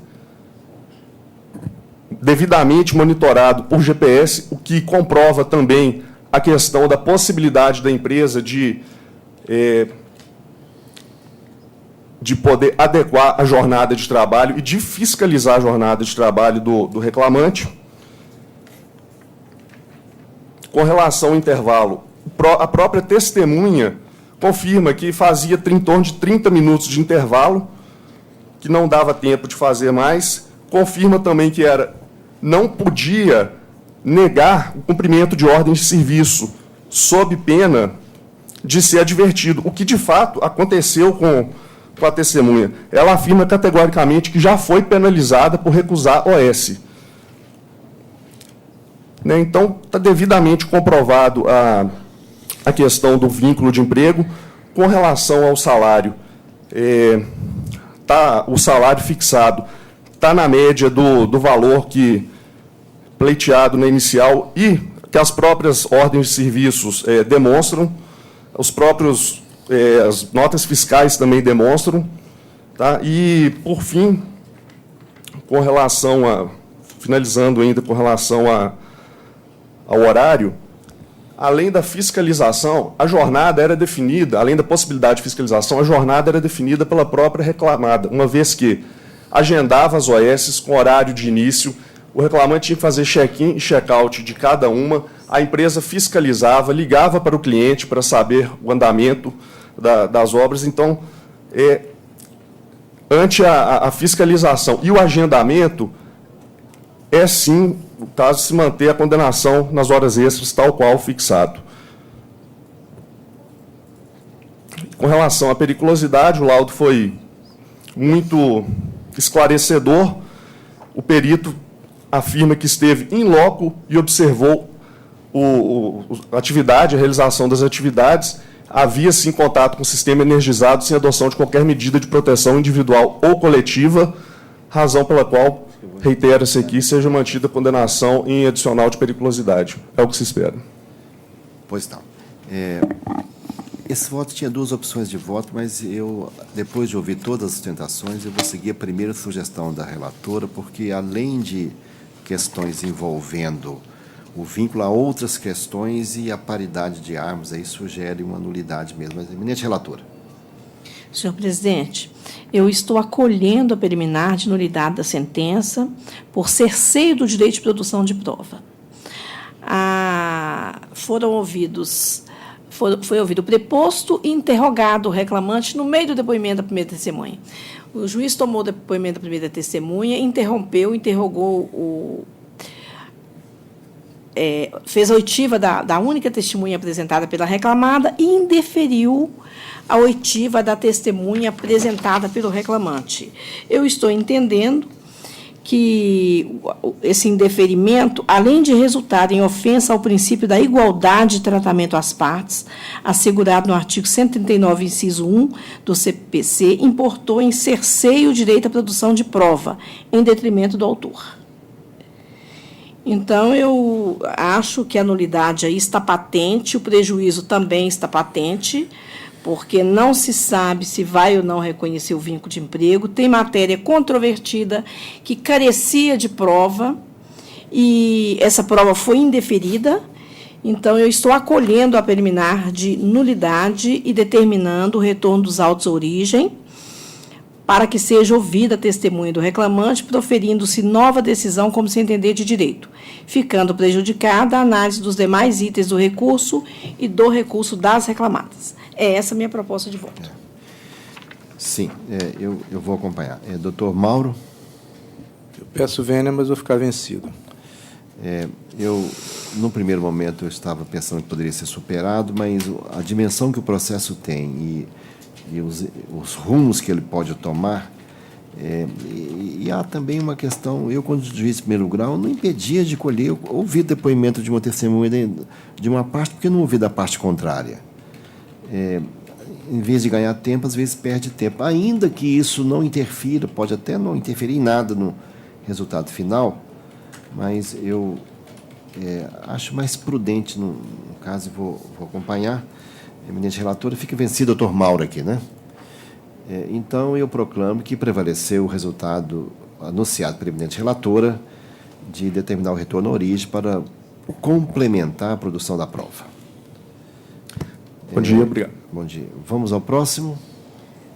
devidamente monitorado por GPS, o que comprova também a questão da possibilidade da empresa de poder adequar a jornada de trabalho e de fiscalizar a jornada de trabalho do reclamante. Com relação ao intervalo, a própria testemunha confirma que fazia em torno de 30 minutos de intervalo, que não dava tempo de fazer mais. Confirma também que não podia negar o cumprimento de ordens de serviço, sob pena de ser advertido, o que de fato aconteceu com a testemunha. Ela afirma categoricamente que já foi penalizada por recusar OS. Então, está devidamente comprovado a questão do vínculo de emprego. Com relação ao salário, o salário fixado está na média do valor que pleiteado na inicial e que as próprias ordens de serviços demonstram, as notas fiscais também demonstram. Tá? E, por fim, finalizando ainda com relação ao horário, além da fiscalização, a jornada era definida, além da possibilidade de fiscalização, a jornada era definida pela própria reclamada, uma vez que agendava as OS com horário de início, o reclamante tinha que fazer check-in e check-out de cada uma, a empresa fiscalizava, ligava para o cliente para saber o andamento das obras. Então, ante a fiscalização e o agendamento, sim o caso de se manter a condenação nas horas extras, tal qual fixado. Com relação à periculosidade, o laudo foi muito esclarecedor. O perito afirma que esteve in loco e observou a realização das atividades. Havia, sim, contato com o sistema energizado, sem adoção de qualquer medida de proteção individual ou coletiva, razão pela qual reitera-se aqui, seja mantida a condenação em adicional de periculosidade. É o que se espera. Pois não. Esse voto tinha duas opções de voto, mas depois de ouvir todas as sustentações, eu vou seguir a primeira sugestão da relatora, porque, além de questões envolvendo o vínculo a outras questões e a paridade de armas, aí sugere uma nulidade mesmo. Mas, eminente relatora. Senhor presidente, eu estou acolhendo a preliminar de nulidade da sentença por cerceio do direito de produção de prova. Foi ouvido o preposto e interrogado o reclamante no meio do depoimento da primeira testemunha. O juiz tomou o depoimento da primeira testemunha, interrogou fez a oitiva da única testemunha apresentada pela reclamada e indeferiu a oitiva da testemunha apresentada pelo reclamante. Eu estou entendendo que esse indeferimento, além de resultar em ofensa ao princípio da igualdade de tratamento às partes, assegurado no artigo 139, inciso 1 do CPC, importou em cerceio o direito à produção de prova, em detrimento do autor. Então, eu acho que a nulidade aí está patente, o prejuízo também está patente, porque não se sabe se vai ou não reconhecer o vínculo de emprego, tem matéria controvertida que carecia de prova, e essa prova foi indeferida. Então, eu estou acolhendo a preliminar de nulidade e determinando o retorno dos autos à origem, para que seja ouvida a testemunha do reclamante, proferindo-se nova decisão como se entender de direito, ficando prejudicada a análise dos demais itens do recurso e do recurso das reclamadas. É essa a minha proposta de voto. Sim, eu vou acompanhar. Doutor Mauro? Eu peço vênia, mas vou ficar vencido. No primeiro momento, eu estava pensando que poderia ser superado, mas a dimensão que o processo tem e os rumos que ele pode tomar, e há também uma questão, eu, quando juiz de primeiro grau, não impedia de colher, eu ouvi depoimento de uma testemunha de uma parte, porque não ouvi da parte contrária. Em vez de ganhar tempo, às vezes perde tempo. Ainda que isso não interfira, pode até não interferir em nada no resultado final, mas eu acho mais prudente, no caso, vou acompanhar. Eminente relatora, fica vencido o doutor Mauro aqui, né? Então, eu proclamo que prevaleceu o resultado anunciado pela eminente relatora de determinar o retorno à origem para complementar a produção da prova. Bom dia, obrigado. Bom dia. Vamos ao próximo.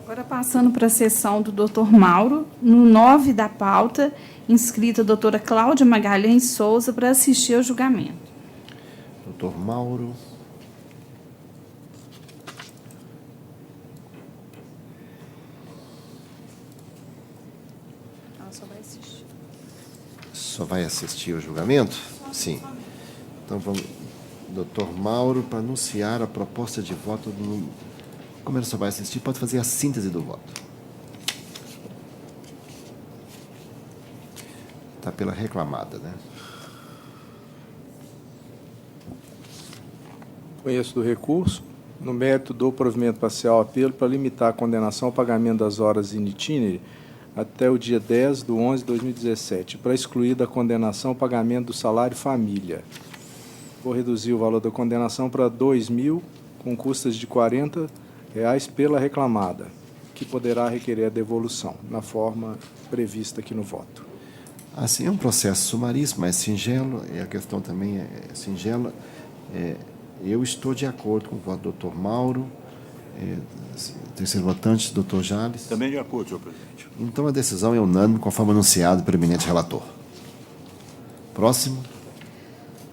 Agora, passando para a sessão do doutor Mauro, no 9 da pauta, inscrita a doutora Cláudia Magalhães Souza para assistir ao julgamento. Doutor Mauro. Só vai assistir ao julgamento? Sim. Então, vamos... Doutor Mauro, para anunciar a proposta de voto. Como ele só vai assistir, pode fazer a síntese do voto. Está pela reclamada, né? Conheço do recurso. No mérito do provimento parcial apelo para limitar a condenação ao pagamento das horas in itinere até o dia 10 de 11 de 2017, para excluir da condenação o pagamento do salário família. Vou reduzir o valor da condenação para R$ 2.000, com custas de R$ 40 pela reclamada, que poderá requerer a devolução, na forma prevista aqui no voto. Assim, é um processo sumaríssimo, mas singelo, e a questão também é singela. Eu estou de acordo com o voto do doutor Mauro. Terceiro votante, doutor Jales. Também de acordo, senhor presidente. Então, a decisão é unânime, conforme anunciado pelo eminente relator. Próximo.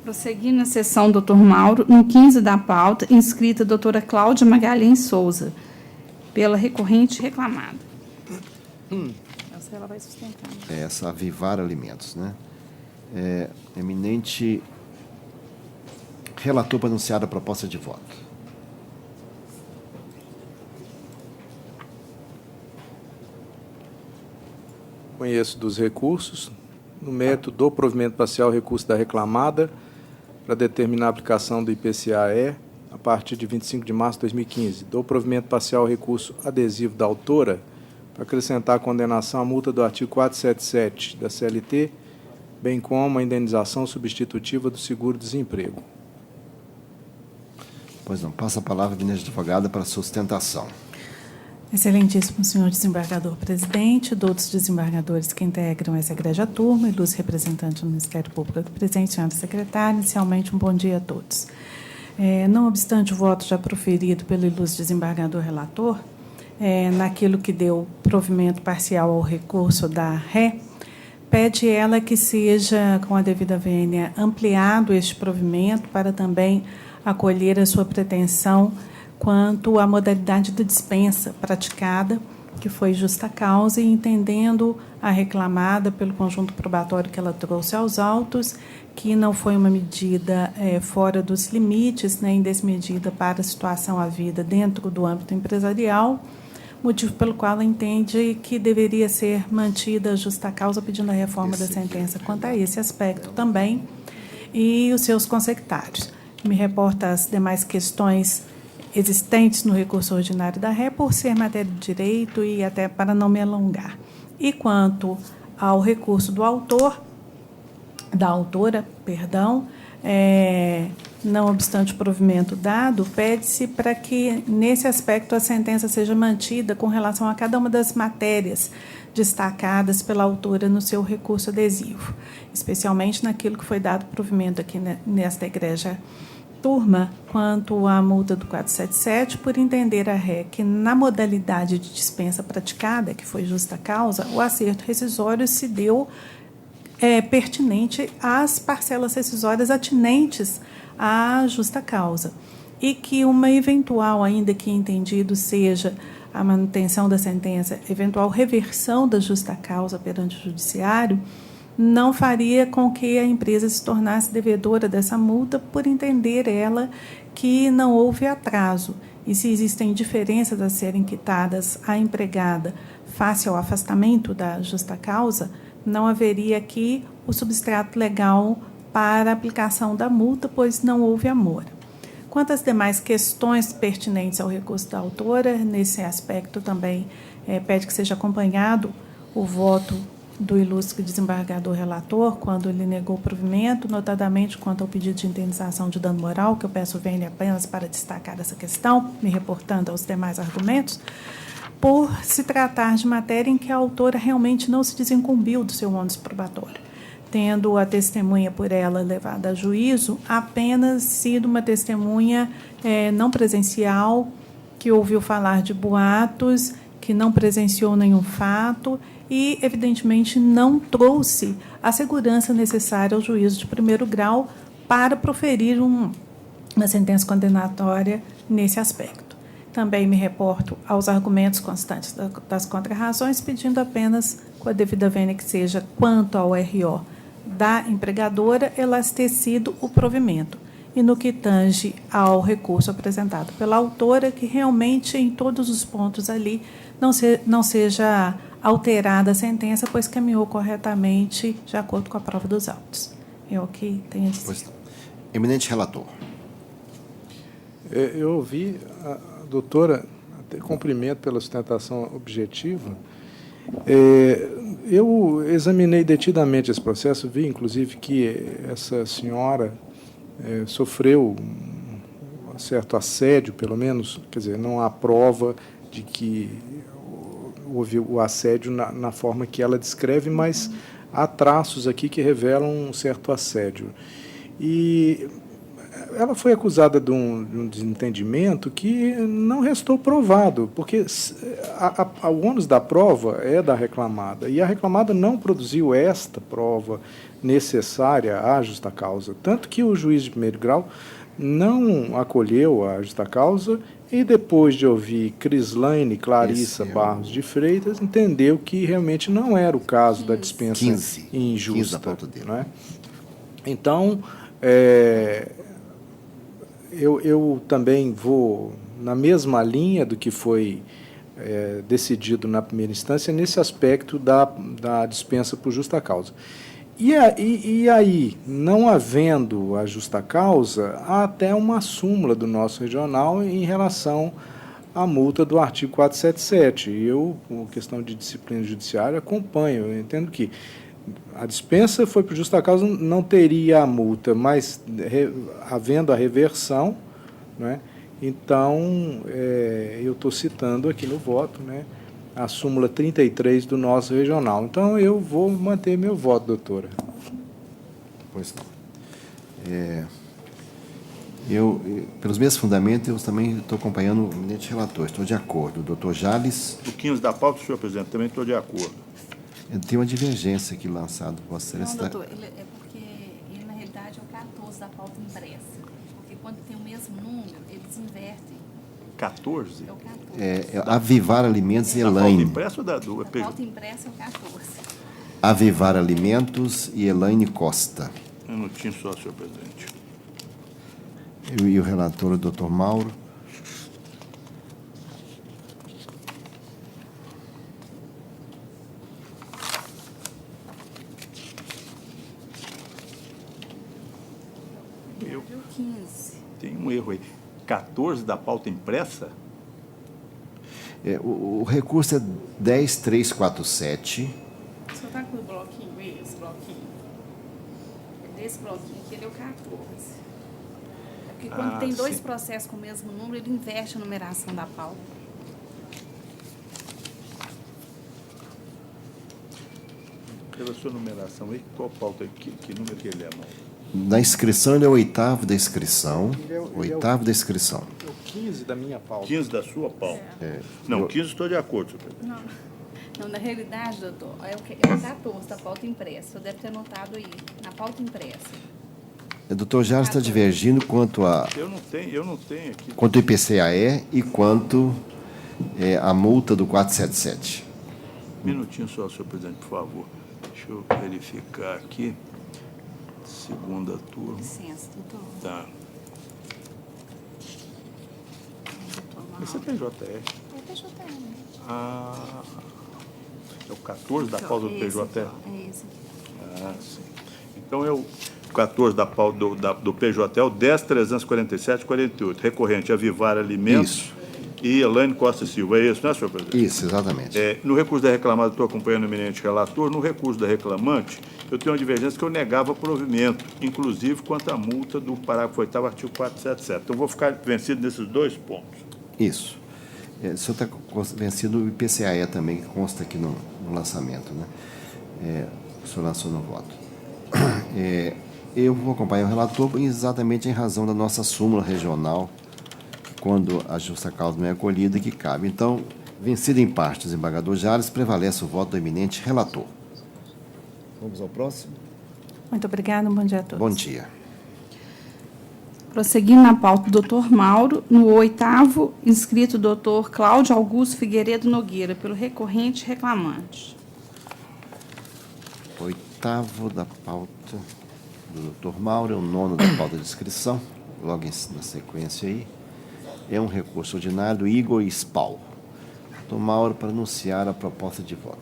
Prosseguindo a sessão, doutor Mauro, no 15 da pauta, inscrita a doutora Cláudia Magalhães Souza, pela recorrente reclamada. Essa ela vai sustentar. Essa Avivar Alimentos, né? Eminente relator para anunciar a proposta de voto. Conheço dos recursos. No mérito do provimento parcial, recurso da reclamada para determinar a aplicação do IPCA-E a partir de 25 de março de 2015. Do provimento parcial, recurso adesivo da autora para acrescentar a condenação à multa do artigo 477 da CLT, bem como a indenização substitutiva do seguro-desemprego. Pois não, passa a palavra à eminente advogada para sustentação. Excelentíssimo senhor desembargador-presidente, outros desembargadores que integram essa egrégia turma, ilustre representante do Ministério Público aqui presente, senhora secretária, inicialmente um bom dia a todos. Não obstante o voto já proferido pelo ilustre desembargador relator, naquilo que deu provimento parcial ao recurso da ré, pede ela que seja, com a devida vênia, ampliado este provimento para também acolher a sua pretensão quanto à modalidade de dispensa praticada, que foi justa causa, e entendendo a reclamada pelo conjunto probatório que ela trouxe aos autos, que não foi uma medida fora dos limites, nem desmedida para a situação havida dentro do âmbito empresarial, motivo pelo qual ela entende que deveria ser mantida a justa causa, pedindo a reforma da sentença quanto a esse aspecto também, e os seus consectários. Me reporta as demais questões existentes no recurso ordinário da ré, por ser matéria de direito e até para não me alongar. E quanto ao recurso do autor, da autora, não obstante o provimento dado, pede-se para que, nesse aspecto, a sentença seja mantida com relação a cada uma das matérias destacadas pela autora no seu recurso adesivo, especialmente naquilo que foi dado provimento aqui nesta egrégia turma, quanto à multa do 477, por entender a ré que, na modalidade de dispensa praticada, que foi justa causa, o acerto rescisório se deu pertinente às parcelas rescisórias atinentes à justa causa, e que uma eventual, ainda que entendido seja a manutenção da sentença, eventual reversão da justa causa perante o judiciário, não faria com que a empresa se tornasse devedora dessa multa, por entender ela que não houve atraso, e se existem diferenças a serem quitadas à empregada face ao afastamento da justa causa, não haveria aqui o substrato legal para a aplicação da multa, pois não houve amora. Quanto às demais questões pertinentes ao recurso da autora, nesse aspecto também pede que seja acompanhado o voto do ilustre desembargador relator, quando ele negou o provimento, notadamente quanto ao pedido de indenização de dano moral, que eu peço venha apenas para destacar essa questão, me reportando aos demais argumentos, por se tratar de matéria em que a autora realmente não se desincumbiu do seu ônus probatório, tendo a testemunha por ela levada a juízo apenas sido uma testemunha não presencial, que ouviu falar de boatos, que não presenciou nenhum fato e, evidentemente, não trouxe a segurança necessária ao juízo de primeiro grau para proferir uma sentença condenatória nesse aspecto. Também me reporto aos argumentos constantes das contrarrazões, pedindo apenas, com a devida vênia que seja, quanto ao RO da empregadora, elastecido o provimento. E no que tange ao recurso apresentado pela autora, que realmente, em todos os pontos ali, não seja alterada a sentença, pois caminhou corretamente de acordo com a prova dos autos. É o que tenho a dizer. Eminente relator. Eu ouvi a doutora, até cumprimento pela sustentação objetiva. Eu examinei detidamente esse processo, vi, inclusive, que essa senhora sofreu um certo assédio, pelo menos, quer dizer, não há prova de que houve o assédio na forma que ela descreve, mas há traços aqui que revelam um certo assédio. E ela foi acusada de um desentendimento que não restou provado, porque o ônus da prova é da reclamada, e a reclamada não produziu esta prova necessária à justa causa, tanto que o juiz de primeiro grau não acolheu a justa causa e, depois de ouvir Crislaine Clarissa Barros de Freitas, entendeu que realmente não era o caso da dispensa injusta. 15 da pauta dele. Não é? Então, eu também vou na mesma linha do que foi decidido na primeira instância, nesse aspecto da dispensa por justa causa. E aí, não havendo a justa causa, há até uma súmula do nosso regional em relação à multa do artigo 477. E eu, por questão de disciplina judiciária, acompanho. Eu entendo que a dispensa foi por justa causa, não teria a multa, mas havendo a reversão, né, então, eu estou citando aqui no voto, né, a súmula 33 do nosso regional. Então, eu vou manter meu voto, doutora. Pois não. Pelos mesmos fundamentos, eu também estou acompanhando o eminente relator, estou de acordo. Doutor Jales. O 15 da pauta, senhor presidente, também estou de acordo. Tem uma divergência aqui lançada. Não, doutor, é porque ele, na realidade, é o 14 da pauta impressa. Porque quando tem o mesmo número, eles invertem. 14? É o 14. É Avivar Alimentos e Elaine. A pauta impressa ou da do? A pauta impressa é o 14. Avivar Alimentos e Elaine Costa. Um minutinho só, senhor presidente. E o relator, o doutor Mauro. Tem um erro aí. 14 da pauta impressa? O recurso é 10347. O senhor está com o bloquinho, esse bloquinho? É desse bloquinho aqui, ele é o 14. É porque quando tem dois processos com o mesmo número, ele inverte a numeração da pauta. Pela sua numeração aí, qual pauta, que número que ele é, não? Na inscrição, ele é o 8º da inscrição. 8º da inscrição. É o 15 da minha pauta. 15 da sua pauta. Não, 15 estou de acordo, senhor presidente. Não, na realidade, doutor, é o 14 da pauta impressa. O senhor deve ter anotado aí, na pauta impressa. O doutor Jales está divergindo quanto a... Eu não tenho aqui. Quanto ao IPCAE e quanto a multa do 477. Minutinho só, senhor presidente, por favor. Deixa eu verificar aqui. Segunda turma. Licença, doutor. Tá. Esse é PJE. É PJE. É o 14 da pauta do PJE? É esse aqui. Sim. Então, é o 14 da pauta do PJE, o 10.347.48. Recorrente, Avivar Alimentos. Isso. E Elaine Costa Silva. É isso, não é, senhor presidente? Isso, exatamente. No recurso da reclamada, estou acompanhando o eminente relator. No recurso da reclamante, eu tenho uma divergência que eu negava provimento, inclusive quanto à multa do parágrafo 8º, artigo 477. Então, eu vou ficar vencido nesses dois pontos. Isso. O senhor está vencido o IPCAE também, que consta aqui no lançamento, né? O senhor lançou no voto. Eu vou acompanhar o relator exatamente em razão da nossa súmula regional, quando a justa causa não é acolhida, que cabe. Então, vencido em parte o desembargador Jales, prevalece o voto do eminente relator. Vamos ao próximo. Muito obrigada, bom dia a todos. Bom dia. Prosseguindo na pauta, o doutor Mauro, no 8º, inscrito o doutor Cláudio Augusto Figueiredo Nogueira, pelo recorrente reclamante. 8º da pauta do doutor Mauro, é o 9º da pauta de inscrição, logo na sequência aí. É um recurso ordinário do Igor Spal. Doutor Mauro, para anunciar a proposta de voto.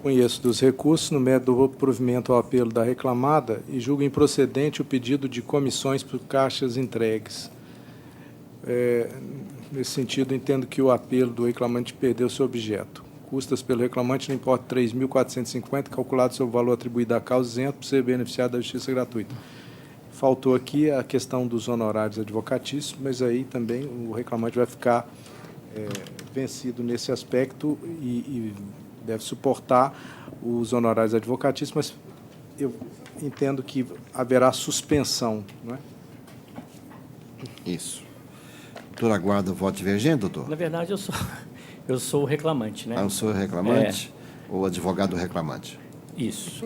Conheço dos recursos no mérito do provimento ao apelo da reclamada e julgo improcedente o pedido de comissões por caixas entregues. Nesse sentido, entendo que o apelo do reclamante perdeu seu objeto. Custas pelo reclamante não importa 3.450, calculado sobre o valor atribuído à causa isento, por ser beneficiado da justiça gratuita. Faltou aqui a questão dos honorários advocatícios, mas aí também o reclamante vai ficar vencido nesse aspecto e deve suportar os honorários advocatícios, mas eu entendo que haverá suspensão, não é? Isso. Doutor, aguarda o voto divergente, doutor? Na verdade, eu sou o reclamante, né? Eu sou o reclamante ou advogado reclamante? Isso.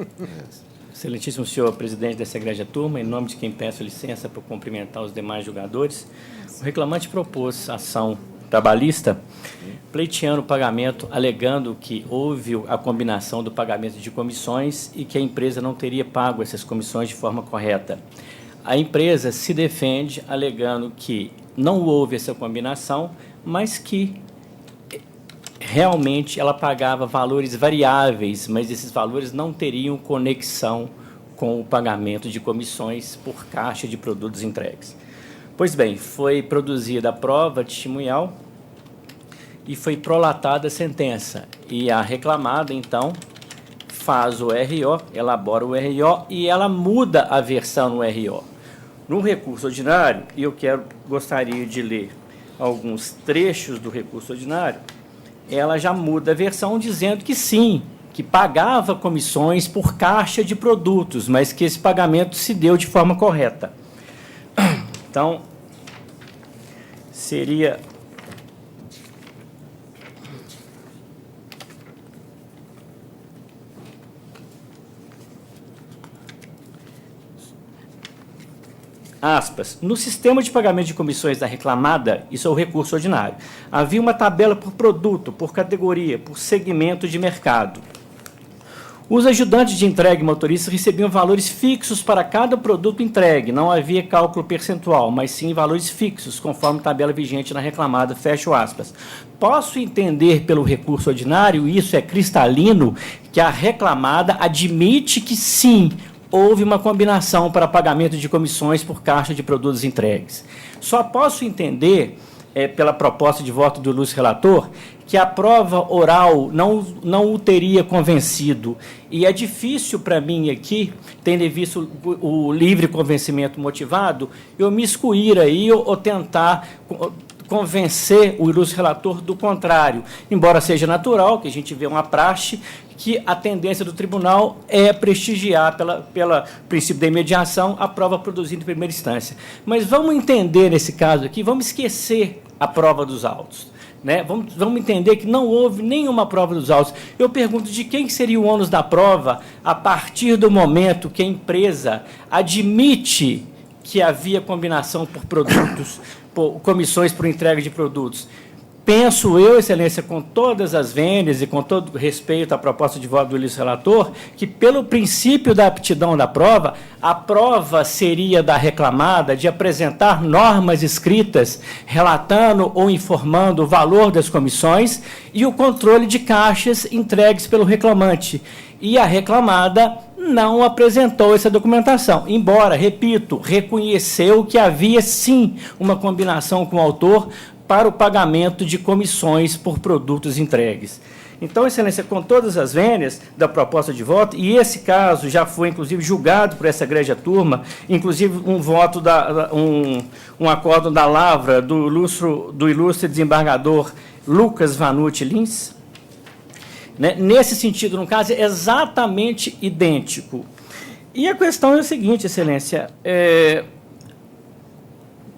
Excelentíssimo senhor presidente dessa egrégia turma, em nome de quem peço licença para cumprimentar os demais julgadores, o reclamante propôs ação trabalhista pleiteando o pagamento, alegando que houve a combinação do pagamento de comissões e que a empresa não teria pago essas comissões de forma correta. A empresa se defende alegando que não houve essa combinação, mas que realmente ela pagava valores variáveis, mas esses valores não teriam conexão com o pagamento de comissões por caixa de produtos entregues. Pois bem, foi produzida a prova testemunhal e foi prolatada a sentença. E a reclamada, então, faz o RO, elabora o RO e ela muda a versão no RO. No recurso ordinário, e eu gostaria de ler alguns trechos do recurso ordinário, ela já muda a versão dizendo que sim, que pagava comissões por caixa de produtos, mas que esse pagamento se deu de forma correta. Então, seria... Aspas, no sistema de pagamento de comissões da reclamada, isso é o recurso ordinário, havia uma tabela por produto, por categoria, por segmento de mercado. Os ajudantes de entrega e motoristas recebiam valores fixos para cada produto entregue, não havia cálculo percentual, mas sim valores fixos, conforme tabela vigente na reclamada, fecho aspas. Posso entender pelo recurso ordinário, isso é cristalino, que a reclamada admite que sim, houve uma combinação para pagamento de comissões por caixa de produtos entregues. Só posso entender, pela proposta de voto do ilustre relator, que a prova oral não o teria convencido. E é difícil para mim aqui, tendo visto o livre convencimento motivado, eu me excluir aí ou tentar convencer o ilustre relator do contrário, embora seja natural que a gente vê uma praxe que a tendência do tribunal é prestigiar pela princípio da imediação a prova produzida em primeira instância. Mas vamos entender nesse caso aqui, vamos esquecer a prova dos autos. Né? Vamos entender que não houve nenhuma prova dos autos. Eu pergunto de quem seria o ônus da prova a partir do momento que a empresa admite que havia combinação por produtos, por comissões por entrega de produtos. Penso eu, excelência, com todas as vênias e com todo respeito à proposta de voto do ilustre relator, que pelo princípio da aptidão da prova, a prova seria da reclamada de apresentar normas escritas relatando ou informando o valor das comissões e o controle de caixas entregues pelo reclamante. E a reclamada não apresentou essa documentação, embora, repito, reconheceu que havia sim uma combinação com o autor para o pagamento de comissões por produtos entregues. Então, excelência, com todas as vênias da proposta de voto, e esse caso já foi, inclusive, julgado por essa egrégia turma, inclusive um voto, um acordo da lavra do ilustre desembargador Lucas Vanucci Lins, né? Nesse sentido, no caso, é exatamente idêntico. E a questão é o seguinte, excelência,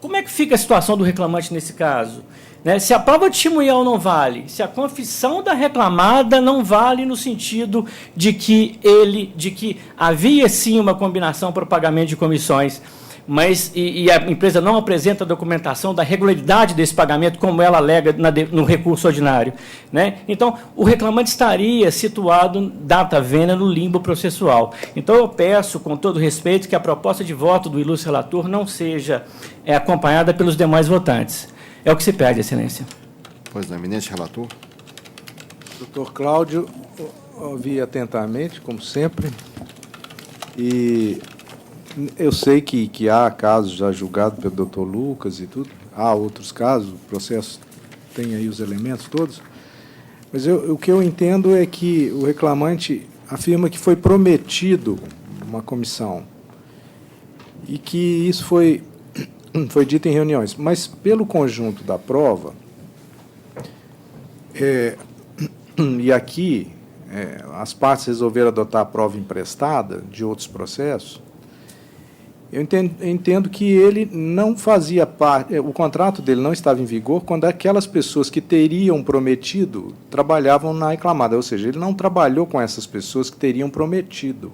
como é que fica a situação do reclamante nesse caso? Né? Se a prova testemunhal não vale, se a confissão da reclamada não vale no sentido de que havia sim uma combinação para o pagamento de comissões, mas e a empresa não apresenta a documentação da regularidade desse pagamento, como ela alega no recurso ordinário, né? Então, o reclamante estaria situado, data vênia, no limbo processual. Então, eu peço, com todo respeito, que a proposta de voto do ilustre relator não seja acompanhada pelos demais votantes. É o que se pede, excelência. Pois não, eminente relator. Doutor Cláudio, ouvi atentamente, como sempre, e eu sei que há casos já julgados pelo doutor Lucas e tudo, há outros casos, o processo tem aí os elementos todos, mas o que eu entendo é que o reclamante afirma que foi prometido uma comissão e que isso foi dito em reuniões, mas pelo conjunto da prova, e aqui as partes resolveram adotar a prova emprestada de outros processos, eu entendo que ele não fazia parte, o contrato dele não estava em vigor quando aquelas pessoas que teriam prometido trabalhavam na reclamada, ou seja, ele não trabalhou com essas pessoas que teriam prometido.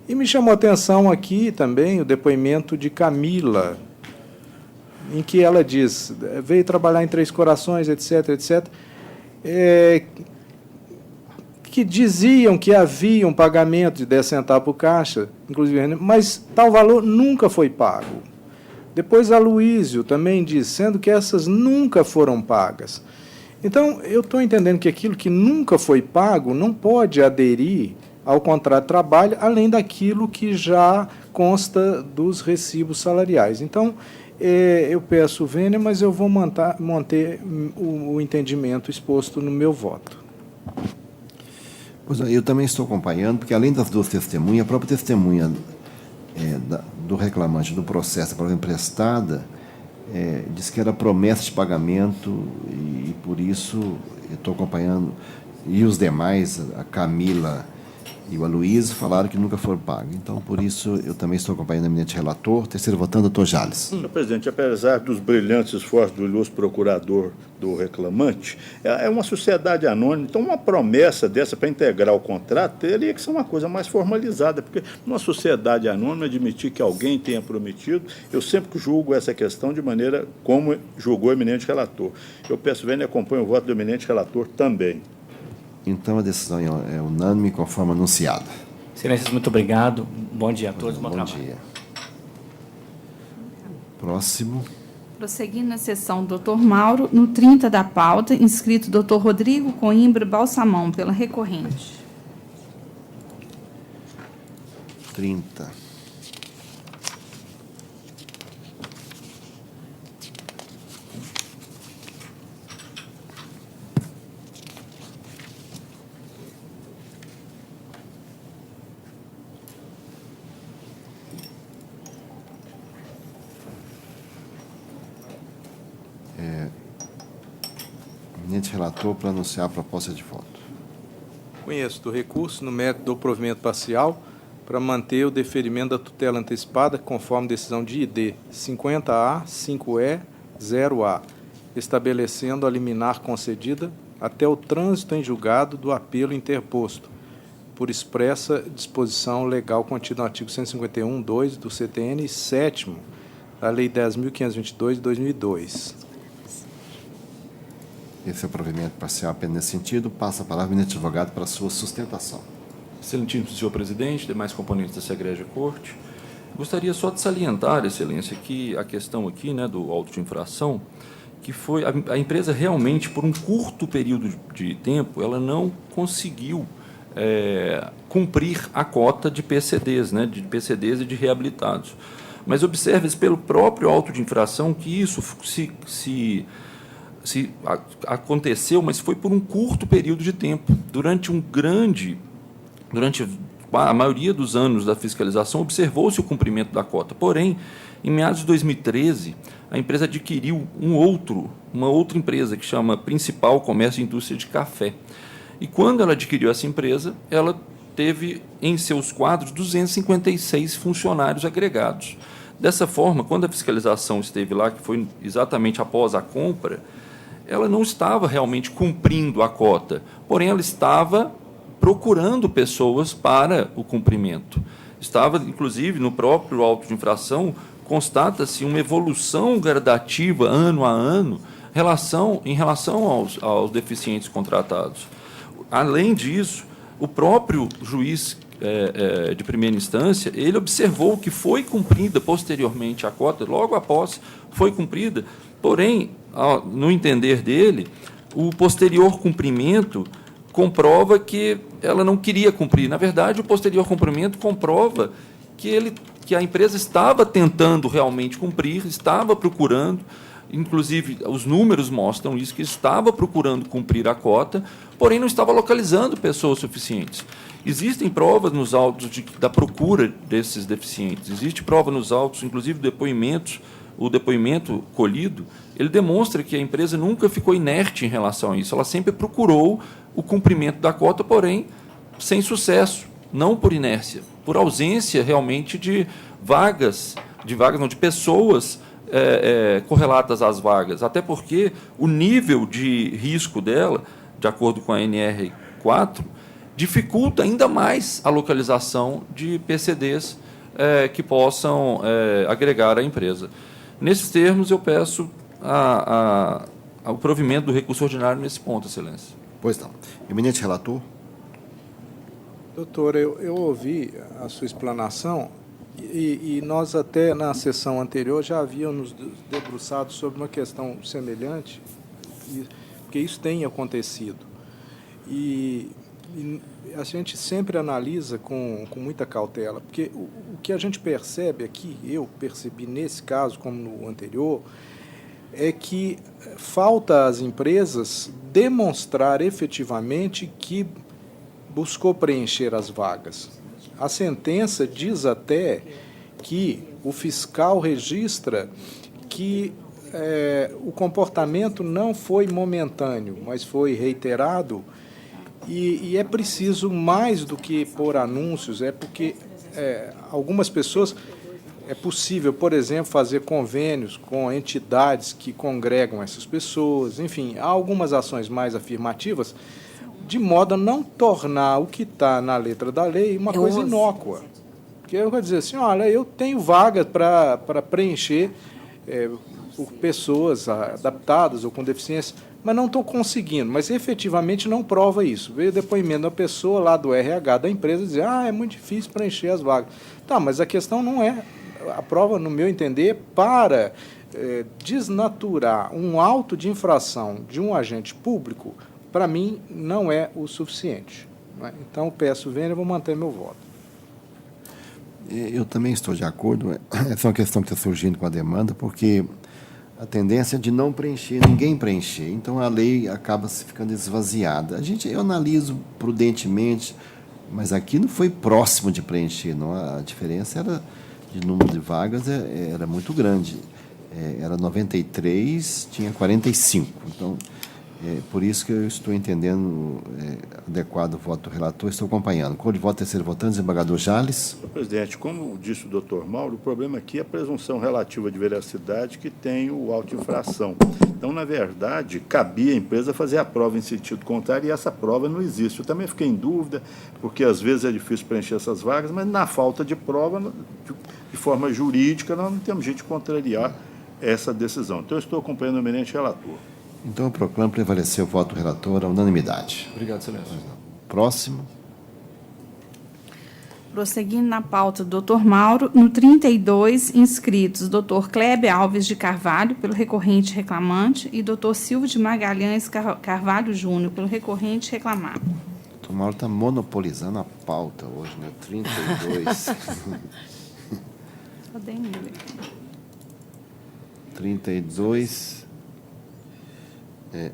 E me chamou a atenção aqui também o depoimento de Camila, em que ela diz, veio trabalhar em Três Corações, etc., etc., que diziam que havia um pagamento de 10 centavos por caixa, inclusive, mas tal valor nunca foi pago. Depois a Luísio também diz, sendo que essas nunca foram pagas. Então, eu estou entendendo que aquilo que nunca foi pago não pode aderir ao contrato de trabalho, além daquilo que já consta dos recibos salariais. Então, eu peço vênia, mas eu vou manter o entendimento exposto no meu voto. Pois eu também estou acompanhando, porque além das duas testemunhas, a própria testemunha do reclamante do processo, a prova emprestada, diz que era promessa de pagamento e por isso eu estou acompanhando e os demais, a Camila e o Aloysio, falaram que nunca foram pagos. Então, por isso, eu também estou acompanhando o eminente relator. Terceiro votando, doutor Jales. Senhor presidente, apesar dos brilhantes esforços do ilustre procurador do reclamante, é uma sociedade anônima, então uma promessa dessa para integrar o contrato teria que ser uma coisa mais formalizada, porque numa sociedade anônima, admitir que alguém tenha prometido, eu sempre julgo essa questão de maneira como julgou o eminente relator. Eu peço bem e acompanho o voto do eminente relator também. Então, a decisão é unânime, conforme anunciada. Excelências, muito obrigado. Bom dia a todos. Bom dia. Próximo. Prosseguindo na sessão, doutor Mauro, no 30 da pauta, inscrito doutor Rodrigo Coimbra Balsamão, pela recorrente. 30. Eminente relator, para anunciar a proposta de voto. Conheço do recurso no mérito do provimento parcial para manter o deferimento da tutela antecipada conforme decisão de ID 50A 5E 0A, estabelecendo a liminar concedida até o trânsito em julgado do apelo interposto, por expressa disposição legal contida no artigo 151.2 do CTN e 7º da Lei 10.522 de 2002. Esse é o provimento parcial apenas nesse sentido. Passa a palavra ao eminente advogado para a sua sustentação. Excelentíssimo senhor presidente, demais componentes dessa egrégia corte, gostaria só de salientar, excelência, que a questão aqui, né, do auto de infração, que foi a empresa realmente, por um curto período de tempo, ela não conseguiu cumprir a cota de PCDs, né, de PCDs e de reabilitados. Mas observe-se pelo próprio auto de infração que isso se aconteceu, mas foi por um curto período de tempo. Durante a maioria dos anos da fiscalização, observou-se o cumprimento da cota. Porém, em meados de 2013, a empresa adquiriu uma outra empresa que chama Principal Comércio e Indústria de Café. E quando ela adquiriu essa empresa, ela teve em seus quadros 256 funcionários agregados. Dessa forma, quando a fiscalização esteve lá, que foi exatamente após a compra, ela não estava realmente cumprindo a cota, porém ela estava procurando pessoas para o cumprimento. Estava, inclusive, no próprio auto de infração, constata-se uma evolução gradativa, ano a ano, em relação aos deficientes contratados. Além disso, o próprio juiz de primeira instância, ele observou que foi cumprida posteriormente a cota, logo após foi cumprida, porém, no entender dele, o posterior cumprimento comprova que ela não queria cumprir. Na verdade, o posterior cumprimento comprova que a empresa estava tentando realmente cumprir, estava procurando, inclusive os números mostram isso, que estava procurando cumprir a cota, porém não estava localizando pessoas suficientes. Existem provas nos autos da procura desses deficientes, existe prova nos autos, inclusive depoimentos, o depoimento colhido, ele demonstra que a empresa nunca ficou inerte em relação a isso. Ela sempre procurou o cumprimento da cota, porém, sem sucesso, não por inércia, por ausência realmente de pessoas correlatas às vagas. Até porque o nível de risco dela, de acordo com a NR4, dificulta ainda mais a localização de PCDs que possam agregar à empresa. Nesses termos, eu peço o provimento do recurso ordinário nesse ponto, excelência. Pois não. Eminente relator. Doutor, eu ouvi a sua explanação e nós até na sessão anterior já havíamos debruçado sobre uma questão semelhante, porque isso tem acontecido. E a gente sempre analisa com muita cautela, porque o que a gente percebe aqui, eu percebi nesse caso, como no anterior, é que falta às empresas demonstrar efetivamente que buscou preencher as vagas. A sentença diz até que o fiscal registra que o comportamento não foi momentâneo, mas foi reiterado, E é preciso mais do que pôr anúncios, porque algumas pessoas, é possível, por exemplo, fazer convênios com entidades que congregam essas pessoas, enfim, há algumas ações mais afirmativas, de modo a não tornar o que está na letra da lei uma coisa inócua. Porque eu vou dizer assim, olha, eu tenho vaga para preencher por pessoas adaptadas ou com deficiência, mas não estou conseguindo, mas efetivamente não prova isso. Veio o depoimento da pessoa lá do RH da empresa dizer, é muito difícil preencher as vagas. Tá, mas a questão não é, a prova, no meu entender, para desnaturar um auto de infração de um agente público, para mim, não é o suficiente. Né? Então, peço vênia, vou manter meu voto. Eu também estou de acordo. Essa é uma questão que está surgindo com a demanda, porque a tendência é de não preencher, ninguém preencher. Então, a lei acaba ficando esvaziada. Eu analiso prudentemente, mas aqui não foi próximo de preencher. Não. A diferença era de número de vagas era muito grande. Era 93, tinha 45. Então, por isso que eu estou entendendo adequado o voto do relator, estou acompanhando. Cor de voto, terceiro votante, desembargador Jales. Senhor presidente, como disse o doutor Mauro, o problema aqui é a presunção relativa de veracidade que tem o auto de infração. Então, na verdade, cabia à empresa fazer a prova em sentido contrário e essa prova não existe. Eu também fiquei em dúvida, porque às vezes é difícil preencher essas vagas, mas na falta de prova, de forma jurídica, nós não temos jeito de contrariar essa decisão. Então, eu estou acompanhando o eminente relator. Então, eu proclamo prevalecer o voto do relator à unanimidade. Obrigado, excelência. Próximo. Prosseguindo na pauta do Dr. Mauro, no 32, inscritos Dr. Kleber Alves de Carvalho, pelo recorrente reclamante, e Dr. Silvio de Magalhães Carvalho Júnior, pelo recorrente reclamado. O Dr. Mauro está monopolizando a pauta hoje, né? 32. Só dei nele aqui. 32.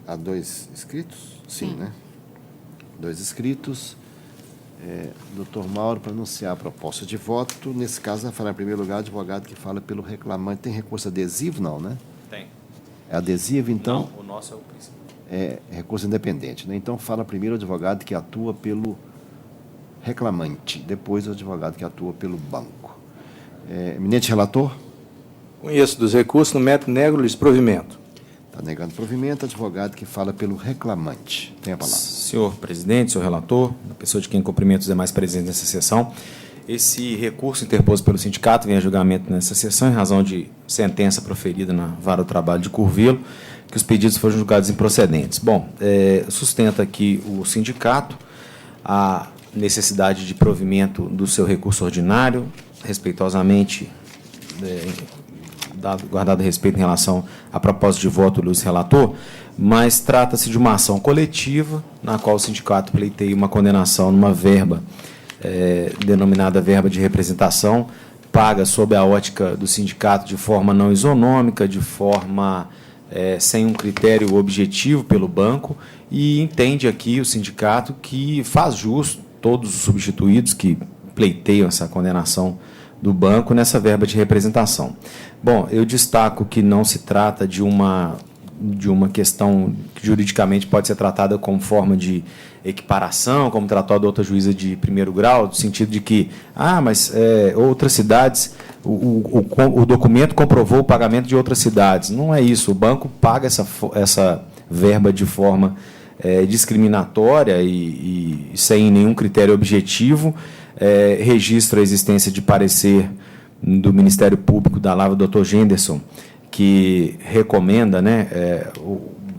Há 2 inscritos? Sim, né? 2 inscritos. Doutor Mauro, para anunciar a proposta de voto, nesse caso, vai falar em primeiro lugar advogado que fala pelo reclamante. Tem recurso adesivo, não, né? Tem. É adesivo, então? Não, o nosso é o principal. É recurso independente, né? Então, fala primeiro o advogado que atua pelo reclamante, depois o advogado que atua pelo banco. Eminente relator? Conheço dos recursos, no método nego-lhes provimento. Está negando provimento, advogado que fala pelo reclamante. Tem a palavra. Senhor presidente, senhor relator, a pessoa de quem cumprimento os demais presentes nessa sessão, esse recurso interposto pelo sindicato vem a julgamento nessa sessão em razão de sentença proferida na Vara do Trabalho de Curvelo, que os pedidos foram julgados improcedentes. Bom, sustenta aqui o sindicato a necessidade de provimento do seu recurso ordinário, respeitosamente guardado respeito em relação à proposta de voto do relator, mas trata-se de uma ação coletiva, na qual o sindicato pleiteia uma condenação numa verba, denominada verba de representação, paga sob a ótica do sindicato de forma não isonômica, de forma sem um critério objetivo pelo banco, e entende aqui o sindicato que faz jus todos os substituídos que pleiteiam essa condenação do banco nessa verba de representação. Bom, eu destaco que não se trata de uma questão que juridicamente pode ser tratada como forma de equiparação, como tratou a outra juíza de primeiro grau, no sentido de que, mas outras cidades, o documento comprovou o pagamento de outras cidades. Não é isso, o banco paga essa verba de forma discriminatória e sem nenhum critério objetivo, registra a existência de parecer do Ministério Público da Lavra do Dr. Genderson, que recomenda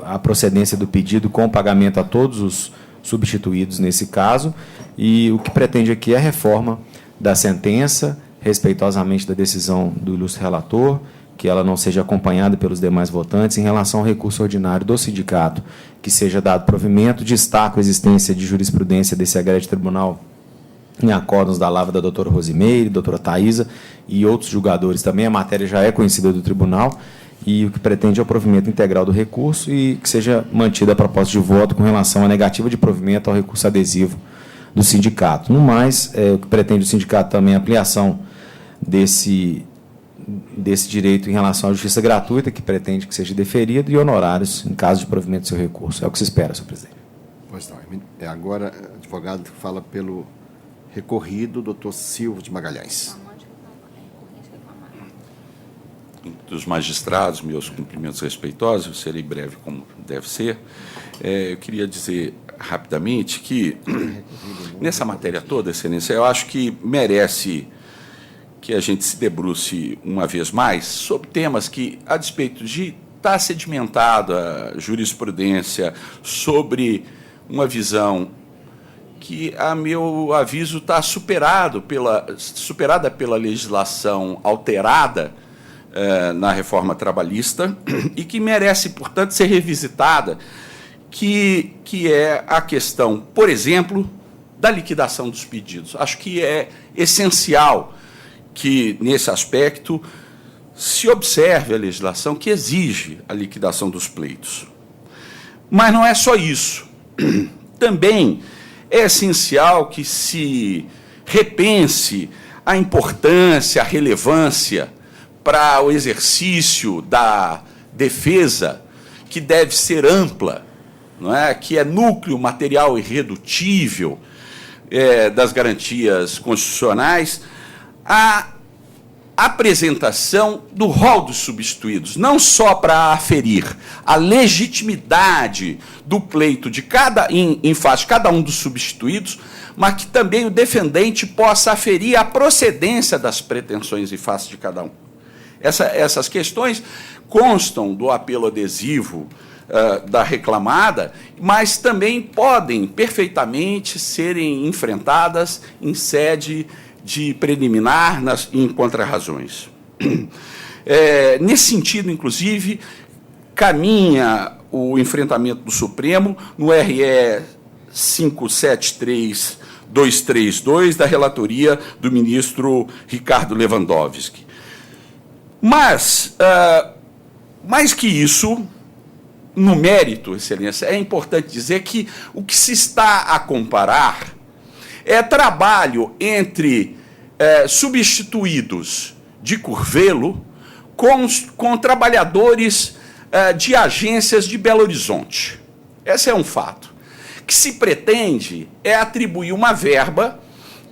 a procedência do pedido com pagamento a todos os substituídos nesse caso, e o que pretende aqui é a reforma da sentença, respeitosamente da decisão do ilustre relator, que ela não seja acompanhada pelos demais votantes em relação ao recurso ordinário do sindicato, que seja dado provimento. Destaco a existência de jurisprudência desse agreste tribunal em acórdãos da lavra da doutora Rosimeire, doutora Thaisa e outros julgadores também. A matéria já é conhecida do tribunal e o que pretende é o provimento integral do recurso e que seja mantida a proposta de voto com relação à negativa de provimento ao recurso adesivo do sindicato. No mais, o que pretende o sindicato também é a ampliação desse direito em relação à justiça gratuita, que pretende que seja deferido, e honorários em caso de provimento do seu recurso. É o que se espera, senhor presidente. Pois não. Agora, advogado que fala pelo recorrido, doutor Silvio de Magalhães. Dos magistrados, meus cumprimentos respeitosos, eu serei breve como deve ser. Eu queria dizer rapidamente que, nessa matéria toda, Excelência, eu acho que merece que a gente se debruce uma vez mais sobre temas que, a despeito de estar sedimentada a jurisprudência sobre uma visão que, a meu aviso, está superada pela legislação alterada na reforma trabalhista e que merece, portanto, ser revisitada, que é a questão, por exemplo, da liquidação dos pedidos. Acho que é essencial que, nesse aspecto, se observe a legislação que exige a liquidação dos pleitos. Mas não é só isso. Também é essencial que se repense a importância, a relevância para o exercício da defesa, que deve ser ampla, não é? Que é núcleo material irredutível das garantias constitucionais, a apresentação do rol dos substituídos, não só para aferir a legitimidade do pleito em face de cada um dos substituídos, mas que também o defendente possa aferir a procedência das pretensões em face de cada um. Essas questões constam do apelo adesivo da reclamada, mas também podem perfeitamente serem enfrentadas em sede de preliminar em contrarrazões. Nesse sentido, inclusive, caminha o enfrentamento do Supremo no RE 573232, da relatoria do ministro Ricardo Lewandowski. Mas, mais que isso, no mérito, Excelência, é importante dizer que o que se está a comparar é trabalho entre substituídos de Curvelo com trabalhadores de agências de Belo Horizonte. Esse é um fato. O que se pretende é atribuir uma verba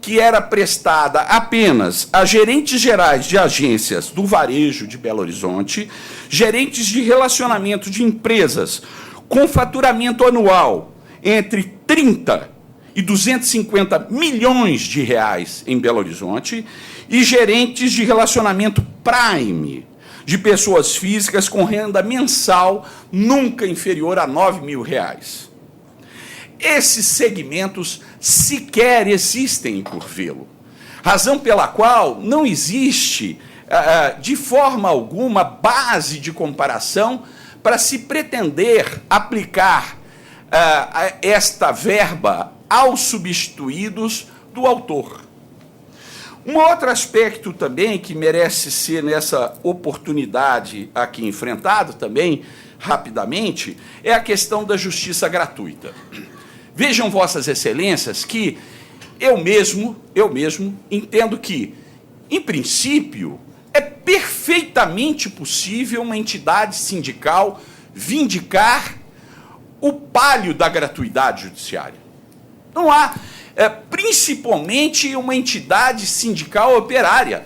que era prestada apenas a gerentes gerais de agências do varejo de Belo Horizonte, gerentes de relacionamento de empresas com faturamento anual entre 30 e 250 milhões de reais em Belo Horizonte, e gerentes de relacionamento prime, de pessoas físicas com renda mensal nunca inferior a 9 mil reais. Esses segmentos sequer existem em Curvelo, razão pela qual não existe, de forma alguma, base de comparação para se pretender aplicar esta verba aos substituídos do autor. Um outro aspecto também que merece ser, nessa oportunidade aqui enfrentado também, rapidamente, é a questão da justiça gratuita. Vejam, Vossas Excelências, que eu mesmo entendo que, em princípio, é perfeitamente possível uma entidade sindical vindicar o palio da gratuidade judiciária. Não há, principalmente, uma entidade sindical operária.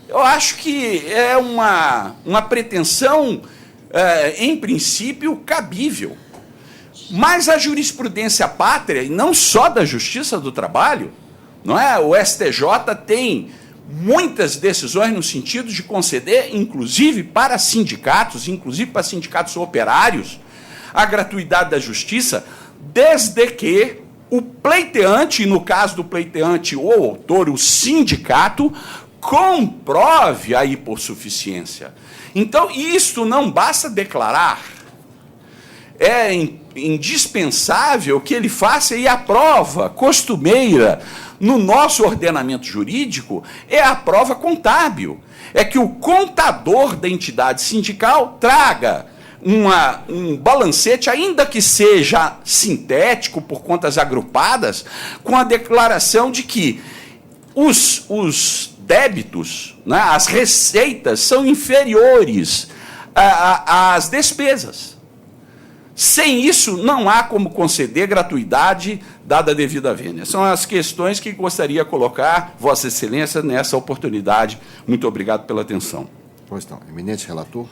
Eu acho que é uma pretensão, em princípio, cabível. Mas a jurisprudência pátria, e não só da Justiça do Trabalho, não é? O STJ tem muitas decisões no sentido de conceder, inclusive para sindicatos operários, a gratuidade da justiça, desde que o pleiteante, no caso do pleiteante ou autor, o sindicato, comprove a hipossuficiência. Então, isto não basta declarar. É indispensável que ele faça, e a prova costumeira no nosso ordenamento jurídico é a prova contábil. É que o contador da entidade sindical traga um balancete, ainda que seja sintético, por contas agrupadas, com a declaração de que os débitos, né, as receitas, são inferiores às despesas. Sem isso, não há como conceder gratuidade dada a devida vênia. São as questões que gostaria de colocar, Vossa Excelência, nessa oportunidade. Muito obrigado pela atenção. Pois não. Eminente relator.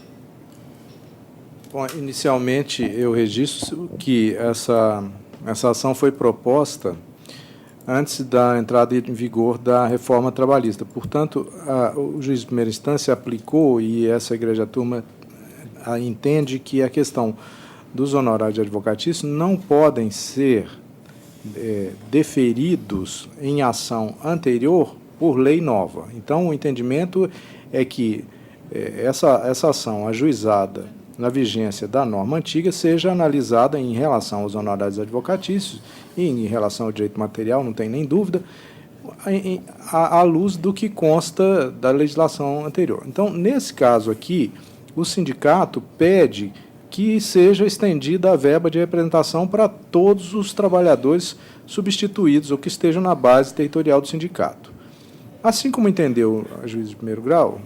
Bom, inicialmente, eu registro que essa ação foi proposta antes da entrada em vigor da reforma trabalhista. Portanto, o juiz de primeira instância aplicou, e essa igreja turma entende que a questão dos honorários de advocatício não podem ser deferidos em ação anterior por lei nova. Então, o entendimento é que essa ação ajuizada na vigência da norma antiga seja analisada em relação aos honorários advocatícios e em relação ao direito material, não tem nem dúvida, à luz do que consta da legislação anterior. Então, nesse caso aqui, o sindicato pede que seja estendida a verba de representação para todos os trabalhadores substituídos ou que estejam na base territorial do sindicato. Assim como entendeu a juiz de primeiro grau,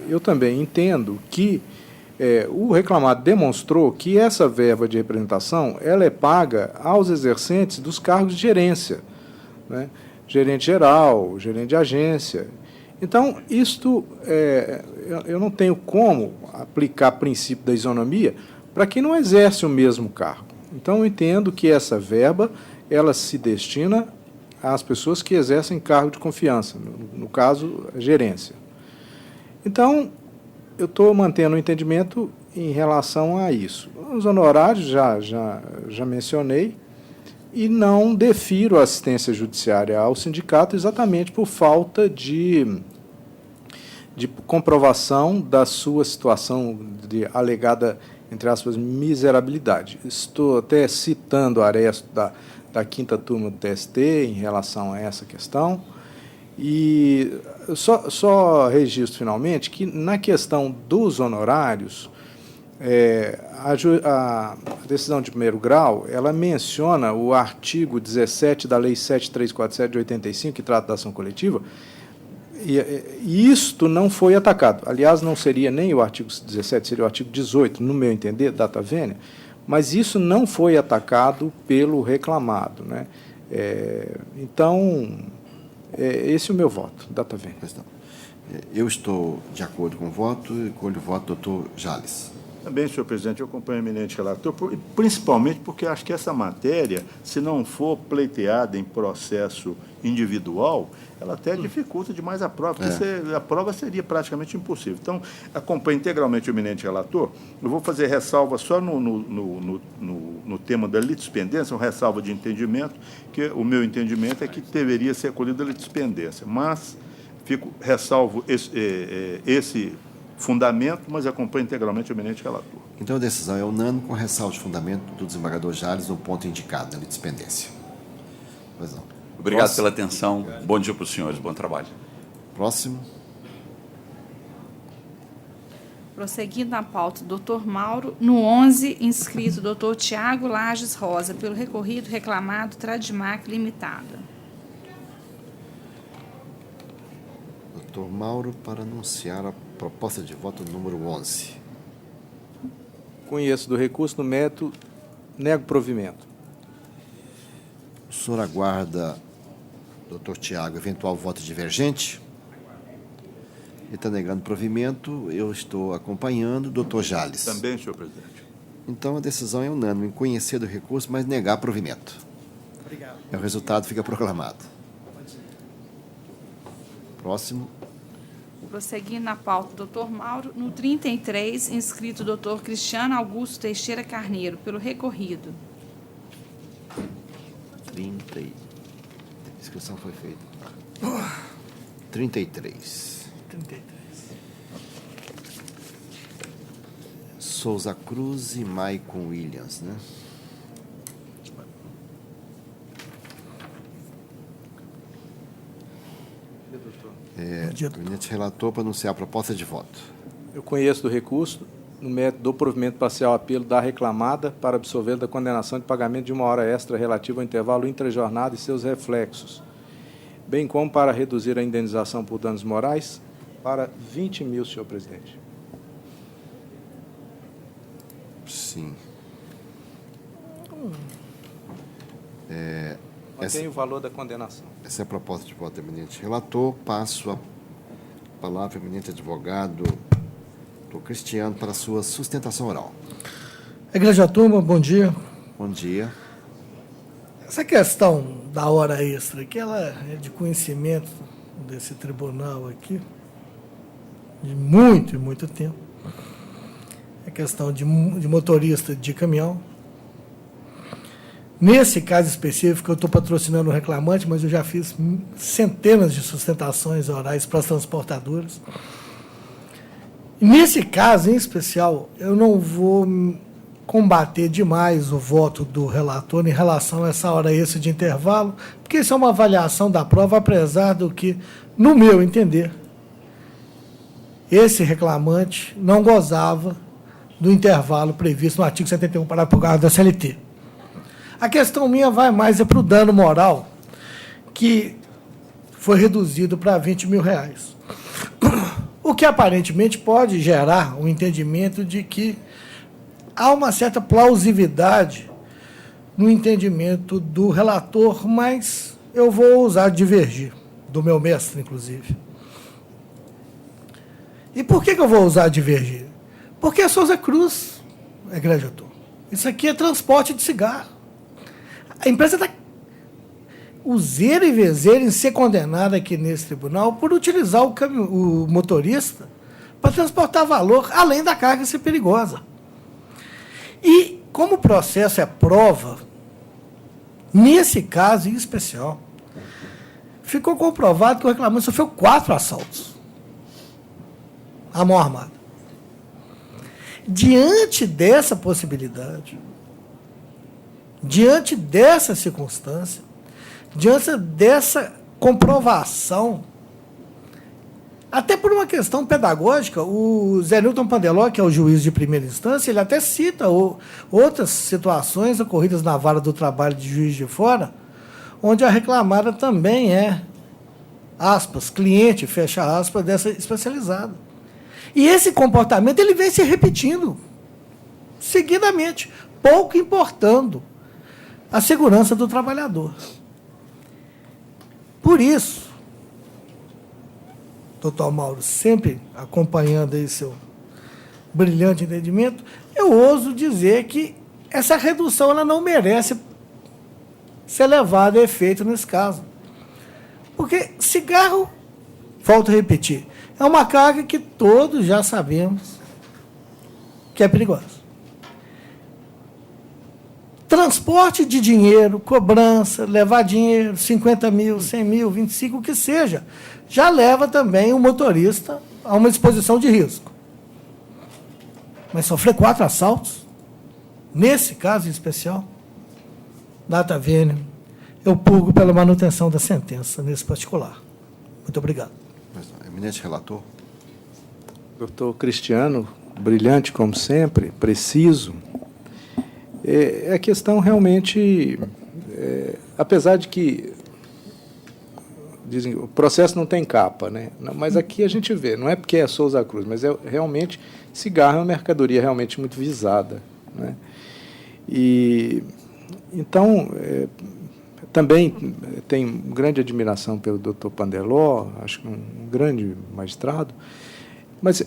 eu também entendo que o reclamado demonstrou que essa verba de representação ela é paga aos exercentes dos cargos de gerência, né? Gerente geral, gerente de agência. Então, isto, eu não tenho como aplicar princípio da isonomia para quem não exerce o mesmo cargo. Então, eu entendo que essa verba ela se destina às pessoas que exercem cargo de confiança, no caso, a gerência. Então, eu estou mantendo o entendimento em relação a isso. Os honorários já mencionei e não defiro a assistência judiciária ao sindicato exatamente por falta de comprovação da sua situação de alegada, entre aspas, miserabilidade. Estou até citando o aresto da 5ª turma do TST em relação a essa questão. E só registro finalmente que na questão dos honorários, a decisão de primeiro grau, ela menciona o artigo 17 da Lei 7347 de 85, que trata da ação coletiva, e isto não foi atacado. Aliás, não seria nem o artigo 17, seria o artigo 18, no meu entender, data vênia, mas isso não foi atacado pelo reclamado, né? Então, esse é o meu voto, data vênia. Eu estou de acordo com o voto e colho o voto do doutor Jales. Também, senhor presidente, eu acompanho o eminente relator, principalmente porque acho que essa matéria, se não for pleiteada em processo individual, ela até dificulta demais a prova, porque a prova seria praticamente impossível. Então, acompanho integralmente o eminente relator. Eu vou fazer ressalva só no tema da litispendência, uma ressalva de entendimento, que o meu entendimento é que deveria ser acolhida a litispendência, mas ressalvo esse fundamento, mas acompanha integralmente o eminente relator. Então, a decisão é unânime com ressalva de fundamento do desembargador Jales no ponto indicado na litispendência. Pois não. Obrigado pela atenção. Bom dia para os senhores. Bom trabalho. Próximo. Prosseguindo na pauta, doutor Mauro. No 11, inscrito doutor Tiago Lages Rosa, pelo recorrido reclamado Tradimac Limitada. Doutor Mauro, para anunciar a proposta de voto número 11. Conheço do recurso, no mérito, nego provimento. O senhor aguarda, doutor Tiago, eventual voto divergente? Ele está negando provimento, eu estou acompanhando. Doutor Jales. Também, senhor presidente. Então, a decisão é unânime, em conhecer do recurso, mas negar provimento. Obrigado. O resultado fica proclamado. Próximo. Prosseguindo na pauta, doutor Mauro. No 33, inscrito doutor Cristiano Augusto Teixeira Carneiro, pelo recorrido. 30. A inscrição foi feita. 33. Souza Cruz e Maicon Williams, né? O eminente relator para anunciar a proposta de voto. Eu conheço do recurso, no mérito do provimento parcial apelo da reclamada para absolver da condenação de pagamento de 1 hora extra relativa ao intervalo intrajornada e seus reflexos, bem como para reduzir a indenização por danos morais para 20 mil, senhor presidente. Sim. Mantém o valor da condenação. Essa é a proposta de voto do eminente relator. Passo a palavra ao eminente advogado Dr. Cristiano para a sua sustentação oral. Igreja turma, bom dia. Bom dia. Essa questão da hora extra, que ela é de conhecimento desse tribunal aqui, de muito e muito tempo. É questão de motorista de caminhão. Nesse caso específico, eu estou patrocinando o reclamante, mas eu já fiz centenas de sustentações orais para as transportadoras. E nesse caso, em especial, eu não vou combater demais o voto do relator em relação a essa hora extra de intervalo, porque isso é uma avaliação da prova, apesar do que, no meu entender, esse reclamante não gozava do intervalo previsto no artigo 71, parágrafo 4 da CLT. A questão minha vai mais para o dano moral, que foi reduzido para R$20.000. O que aparentemente pode gerar um entendimento de que há uma certa plausibilidade no entendimento do relator, mas eu vou ousar divergir, do meu mestre, inclusive. E por que eu vou ousar divergir? Porque a Souza Cruz é graduator. Isso aqui é transporte de cigarro. A empresa está useira e vezeira em ser condenada aqui nesse tribunal por utilizar o motorista para transportar valor além da carga ser perigosa. E, como o processo é prova, nesse caso em especial, ficou comprovado que o reclamante sofreu 4 assaltos à mão armada. Diante dessa possibilidade, diante dessa circunstância, diante dessa comprovação, até por uma questão pedagógica, o Zé Newton Pandeló, que é o juiz de primeira instância, ele até cita outras situações ocorridas na vara do trabalho de Juiz de Fora, onde a reclamada também é, aspas, cliente, fecha aspas, dessa especializada. E esse comportamento ele vem se repetindo seguidamente, pouco importando a segurança do trabalhador. Por isso, doutor Mauro, sempre acompanhando aí seu brilhante entendimento, eu ouso dizer que essa redução ela não merece ser levada a efeito nesse caso. Porque cigarro, volto a repetir, é uma carga que todos já sabemos que é perigosa. Transporte de dinheiro, cobrança, levar dinheiro, 50 mil, 100 mil, 25, o que seja, já leva também o motorista a uma exposição de risco. Mas sofrer 4 assaltos, nesse caso em especial, data vênia, eu purgo pela manutenção da sentença nesse particular. Muito obrigado. Eminente relator. Doutor Cristiano, brilhante como sempre, preciso. A questão realmente, apesar de que dizem o processo não tem capa, né? Mas aqui a gente vê, não é porque é Souza Cruz, mas realmente cigarro é uma mercadoria realmente muito visada, né? E então também tenho grande admiração pelo doutor Pandeló, acho que um grande magistrado, mas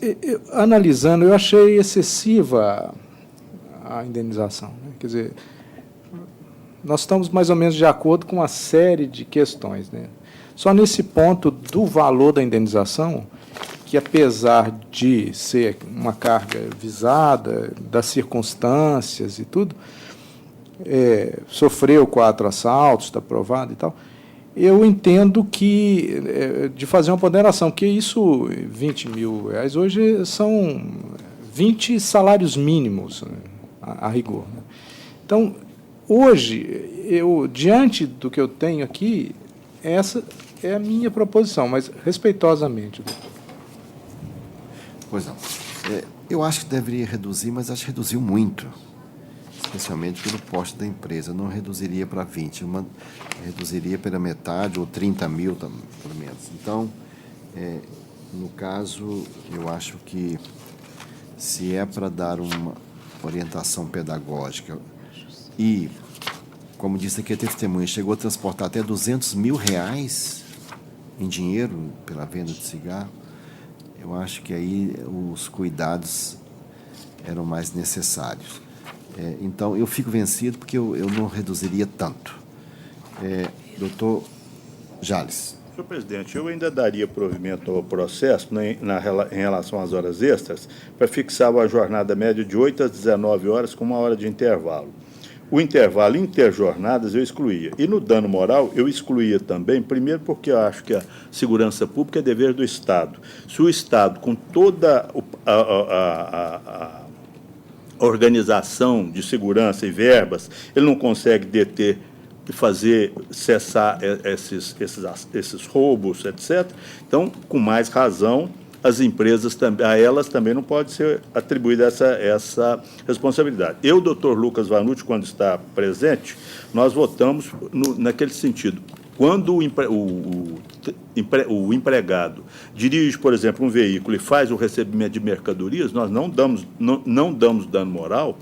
analisando, eu achei excessiva a indenização, né? Quer dizer, nós estamos mais ou menos de acordo com uma série de questões, né? Só nesse ponto do valor da indenização, que apesar de ser uma carga visada, das circunstâncias e tudo, sofreu 4 assaltos, está provado e tal, eu entendo que, de fazer uma ponderação, que isso, R$20.000, hoje são 20 salários mínimos, né, a rigor. Então, hoje, diante do que eu tenho aqui, essa é a minha proposição, mas respeitosamente. Pois não. Eu acho que deveria reduzir, mas acho que reduziu muito, especialmente pelo porte da empresa. Não reduziria para 20, reduziria pela metade, ou 30 mil, pelo menos. Então, no caso, eu acho que, se é para dar uma orientação pedagógica e como disse aqui a testemunha, chegou a transportar até R$200 mil em dinheiro pela venda de cigarro. Eu acho que aí os cuidados eram mais necessários. Então, eu fico vencido porque eu não reduziria tanto. Doutor Jales. Senhor presidente, eu ainda daria provimento ao processo em relação às horas extras para fixar a jornada média de 8 às 19 horas com 1 hora de intervalo. O intervalo interjornadas eu excluía. E no dano moral eu excluía também, primeiro porque eu acho que a segurança pública é dever do Estado. Se o Estado, com toda a organização de segurança e verbas, ele não consegue deter e fazer cessar esses roubos, etc., então, com mais razão, as empresas, a elas também não pode ser atribuída essa responsabilidade. Eu, doutor Lucas Vanucci, quando está presente, nós votamos naquele sentido. Quando o empregado dirige, por exemplo, um veículo e faz o recebimento de mercadorias, nós não damos dano moral,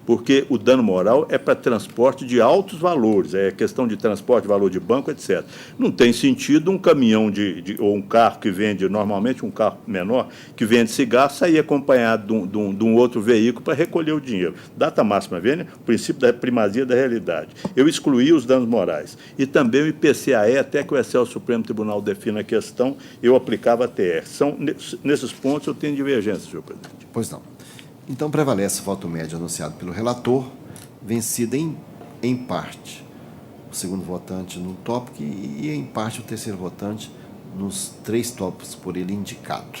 porque o dano moral é para transporte de altos valores, é questão de transporte, valor de banco, etc. Não tem sentido um caminhão ou um carro que vende, normalmente um carro menor, que vende cigarro, sair acompanhado de um outro veículo para recolher o dinheiro. Data máxima vênia, o princípio da primazia da realidade. Eu excluí os danos morais. E também o IPCAE, até que o Excelso Supremo Tribunal defina a questão, eu aplicava a TR. Nesses pontos eu tenho divergência, senhor presidente. Pois não. Então, prevalece o voto médio anunciado pelo relator, vencido em parte o segundo votante no tópico e, em parte, o terceiro votante nos 3 tópicos por ele indicado.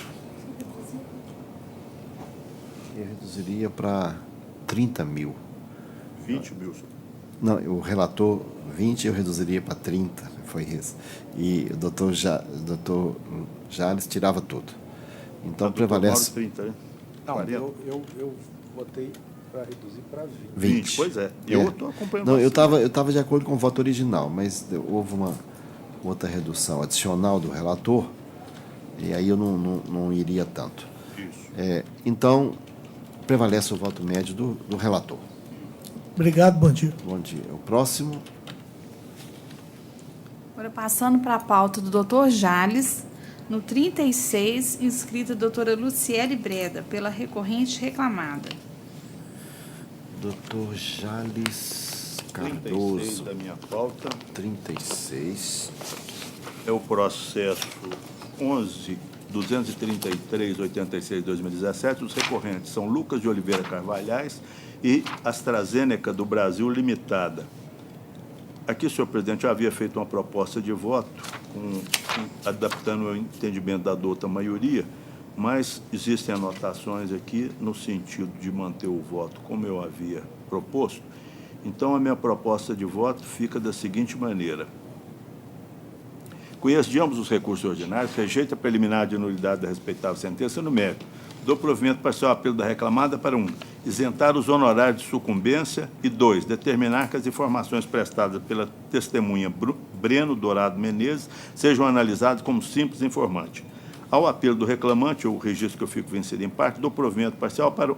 Eu reduziria para 30 mil. 20 mil, senhor. Não, o relator 20, eu reduziria para 30, foi isso. E o doutor Jales tirava tudo. Então, prevalece... 30, né? Não, eu votei para reduzir para 20. Pois é. Eu estou acompanhando. Não, eu estava de acordo com o voto original, mas houve uma outra redução adicional do relator, e aí eu não iria tanto. Isso. Então, prevalece o voto médio do relator. Obrigado, bom dia. Bom dia. O próximo. Agora, passando para a pauta do doutor Jales. No 36, inscrita a doutora Luciele Breda, pela recorrente reclamada. Doutor Jales Cardoso. 36 da minha pauta. 36. É o processo 11.233/86/2017. Os recorrentes são Lucas de Oliveira Carvalhais e AstraZeneca do Brasil Limitada. Aqui, senhor presidente, eu havia feito uma proposta de voto, adaptando o entendimento da dota maioria, mas existem anotações aqui no sentido de manter o voto como eu havia proposto. Então, a minha proposta de voto fica da seguinte maneira. Conheço de ambos os recursos ordinários, rejeita a preliminar de nulidade da respeitável sentença no mérito. Dou provimento parcial ao apelo da reclamada para 1. Isentar os honorários de sucumbência e 2. Determinar que as informações prestadas pela testemunha Breno Dourado Menezes sejam analisadas como simples informante. Ao apelo do reclamante, ou o registro que eu fico vencido em parte, dou provimento parcial para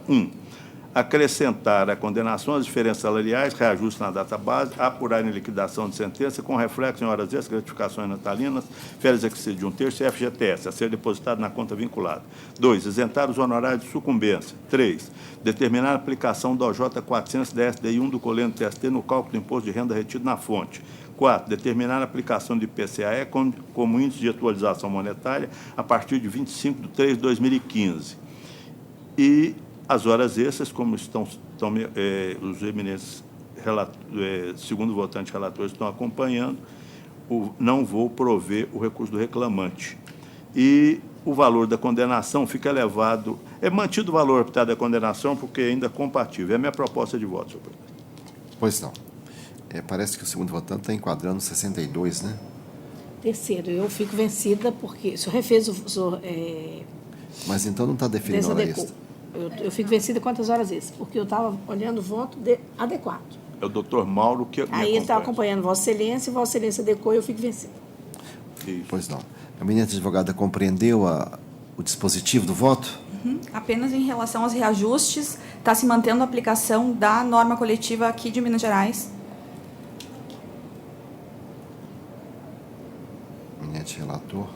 1. Acrescentar à condenação as diferenças salariais, reajuste na data base, apurar em liquidação de sentença, com reflexo em horas extras, gratificações natalinas, férias acrescidas de 1/3 e FGTS, a ser depositado na conta vinculada. 2. Isentar os honorários de sucumbência. 3. Determinar a aplicação da OJ 400 da SDI 1 do coleno TST no cálculo do imposto de renda retido na fonte. 4. Determinar a aplicação do IPCAE como índice de atualização monetária a partir de 25/3/2015. E as horas extras, como estão os eminentes segundo votantes relatores estão acompanhando, não vou prover o recurso do reclamante. E o valor da condenação fica elevado, é mantido o valor optado da condenação porque ainda é compatível. É a minha proposta de voto, senhor presidente. Pois não. Parece que o segundo votante está enquadrando 62, né? Terceiro, eu fico vencida porque o senhor refez Mas então não está definindo hora extra. Eu fico vencida quantas horas extras? Porque eu estava olhando o voto adequado. É o doutor Mauro que... Aí ele está acompanhando Vossa Excelência, e Vossa Excelência adequou e eu fico vencida. Isso. Pois não. A eminente advogada compreendeu o dispositivo do voto? Apenas em relação aos reajustes, está se mantendo a aplicação da norma coletiva aqui de Minas Gerais. eminente relator.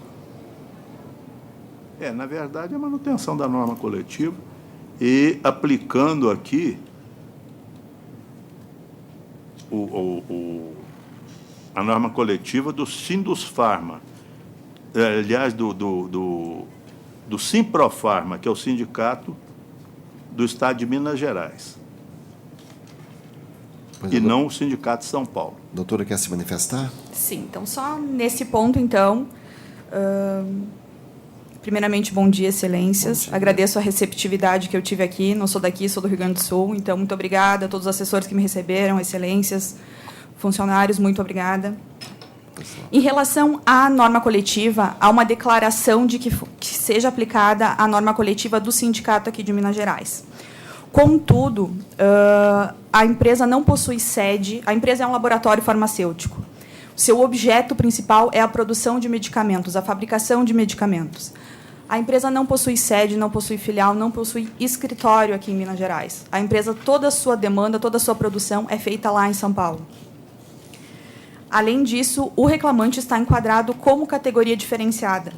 Na verdade, é a manutenção da norma coletiva e aplicando aqui a norma coletiva do Sindusfarma, aliás, do Simprofarma, que é o sindicato do Estado de Minas Gerais, e não o Sindicato de São Paulo. Doutora, quer se manifestar? Sim, então, só nesse ponto, então, primeiramente, bom dia, excelências. Bom dia. Agradeço a receptividade que eu tive aqui. Não sou daqui, sou do Rio Grande do Sul, então, muito obrigada a todos os assessores que me receberam, excelências, funcionários, muito obrigada. Em relação à norma coletiva, há uma declaração de que seja aplicada a norma coletiva do sindicato aqui de Minas Gerais. Contudo, a empresa não possui sede, a empresa é um laboratório farmacêutico. Seu objeto principal é a produção de medicamentos, a fabricação de medicamentos. A empresa não possui sede, não possui filial, não possui escritório aqui em Minas Gerais. A empresa, toda a sua demanda, toda a sua produção é feita lá em São Paulo. Além disso, o reclamante está enquadrado como categoria diferenciada.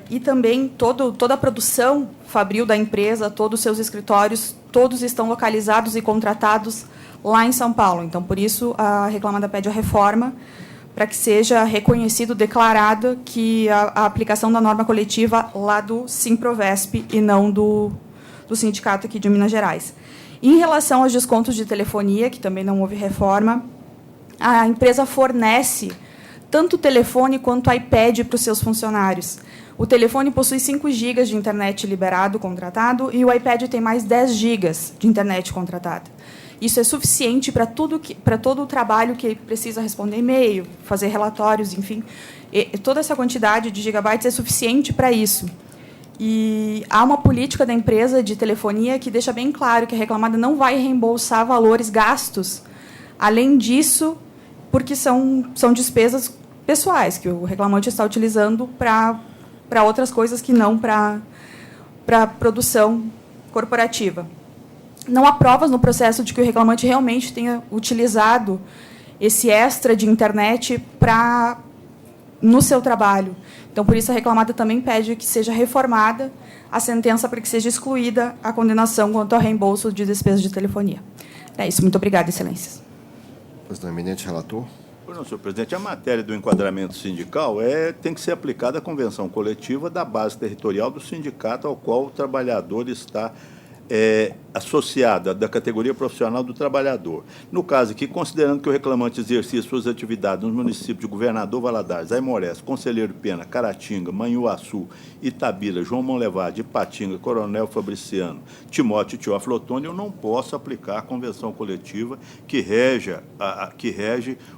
E também toda a produção fabril da empresa, todos os seus escritórios, todos estão localizados e contratados lá em São Paulo. Então, por isso, a reclamada pede a reforma para que seja reconhecido, declarado que a aplicação da norma coletiva lá do Simprovesp e não do sindicato aqui de Minas Gerais. Em relação aos descontos de telefonia, que também não houve reforma, a empresa fornece tanto o telefone quanto o iPad para os seus funcionários. O telefone possui 5 GB de internet liberado, contratado, e o iPad tem mais 10 GB de internet contratada. Isso é suficiente para todo o trabalho que precisa responder e-mail, fazer relatórios, enfim. Toda essa quantidade de gigabytes é suficiente para isso. E há uma política da empresa de telefonia que deixa bem claro que a reclamada não vai reembolsar valores gastos. Além disso, porque são despesas pessoais que o reclamante está utilizando para outras coisas que não para produção corporativa. Não há provas no processo de que o reclamante realmente tenha utilizado esse extra de internet no seu trabalho. Então, por isso, a reclamada também pede que seja reformada a sentença para que seja excluída a condenação quanto ao reembolso de despesas de telefonia. É isso. Muito obrigada, excelências. Pois não, eminente relator. Pois não, senhor presidente. A matéria do enquadramento sindical tem que ser aplicada à convenção coletiva da base territorial do sindicato ao qual o trabalhador está associada da categoria profissional do trabalhador. No caso aqui, considerando que o reclamante exercia suas atividades nos municípios de Governador Valadares, Aimorés, Conselheiro Pena, Caratinga, Manhuaçu, Itabira, João Monlevade, Ipatinga, Coronel Fabriciano, Timóteo e Teófilo Otoni, eu não posso aplicar a convenção coletiva que rege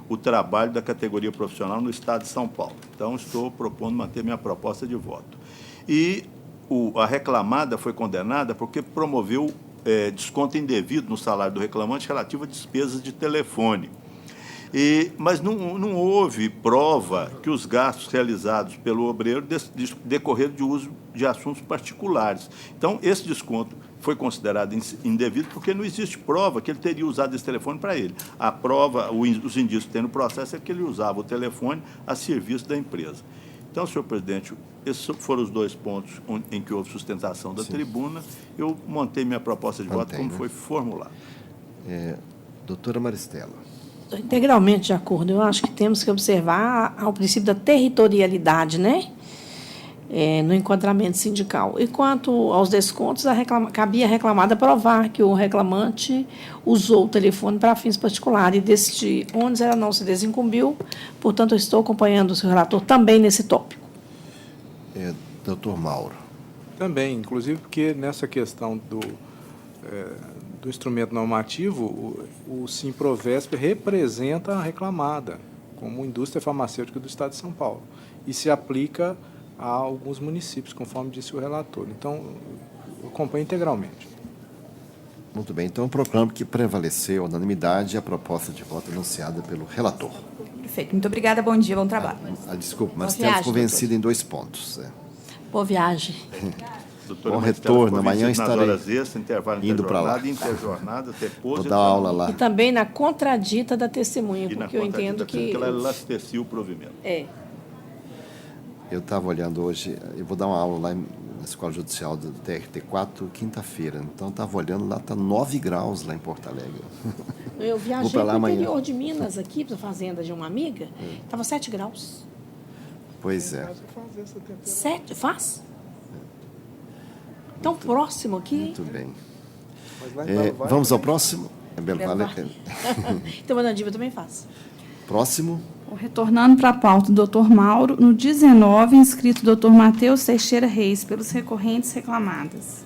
o trabalho da categoria profissional no Estado de São Paulo. Então, estou propondo manter minha proposta de voto. E a reclamada foi condenada porque promoveu desconto indevido no salário do reclamante relativo a despesas de telefone. Mas não houve prova que os gastos realizados pelo obreiro decorreram de uso de assuntos particulares. Então, esse desconto foi considerado indevido porque não existe prova que ele teria usado esse telefone para ele. A prova, os indícios que tem no processo é que ele usava o telefone a serviço da empresa. Então, senhor presidente, esses foram os 2 pontos em que houve sustentação da tribuna. Eu montei minha proposta de voto como foi formulado. Doutora Maristela. Estou integralmente de acordo. Eu acho que temos que observar o princípio da territorialidade, né? No enquadramento sindical. E quanto aos descontos, cabia à reclamada provar que o reclamante usou o telefone para fins particulares e deste ônus ela não se desincumbiu. Portanto, eu estou acompanhando o senhor relator também nesse tópico. Doutor Mauro. Também, inclusive porque nessa questão do instrumento normativo, o Simprovesp representa a reclamada como indústria farmacêutica do Estado de São Paulo e se aplica a alguns municípios, conforme disse o relator. Então, eu acompanho integralmente. Muito bem. Então, eu proclamo que prevaleceu a unanimidade a proposta de voto anunciada pelo relator. Perfeito. Muito obrigada. Bom dia. Bom trabalho. Desculpa, mas temos convencido em 2 pontos. Boa viagem. Doutora Bom Maristela retorno, ficou amanhã 20 nas estarei horas extras, intervalo indo para lá. interjornada, depósito. Vou dar aula lá. E também na contradita da testemunha, E na porque eu entendo que... ela elastecia o provimento. Eu estava olhando hoje, eu vou dar uma aula lá na Escola Judicial do TRT4, quinta-feira. Então, estava olhando lá, está 9 graus lá em Porto Alegre. Eu viajei Vou pra lá para o amanhã. interior de Minas, aqui, para a fazenda de uma amiga, estava 7 graus. Pois é. 7? Faz? Tão próximo aqui. Muito bem. Vamos ao próximo? Belo Vale. Então, a Nandiva também faz. Próximo. Retornando para a pauta, doutor Mauro, no 19, inscrito doutor Matheus Teixeira Reis, pelos recorrentes reclamadas.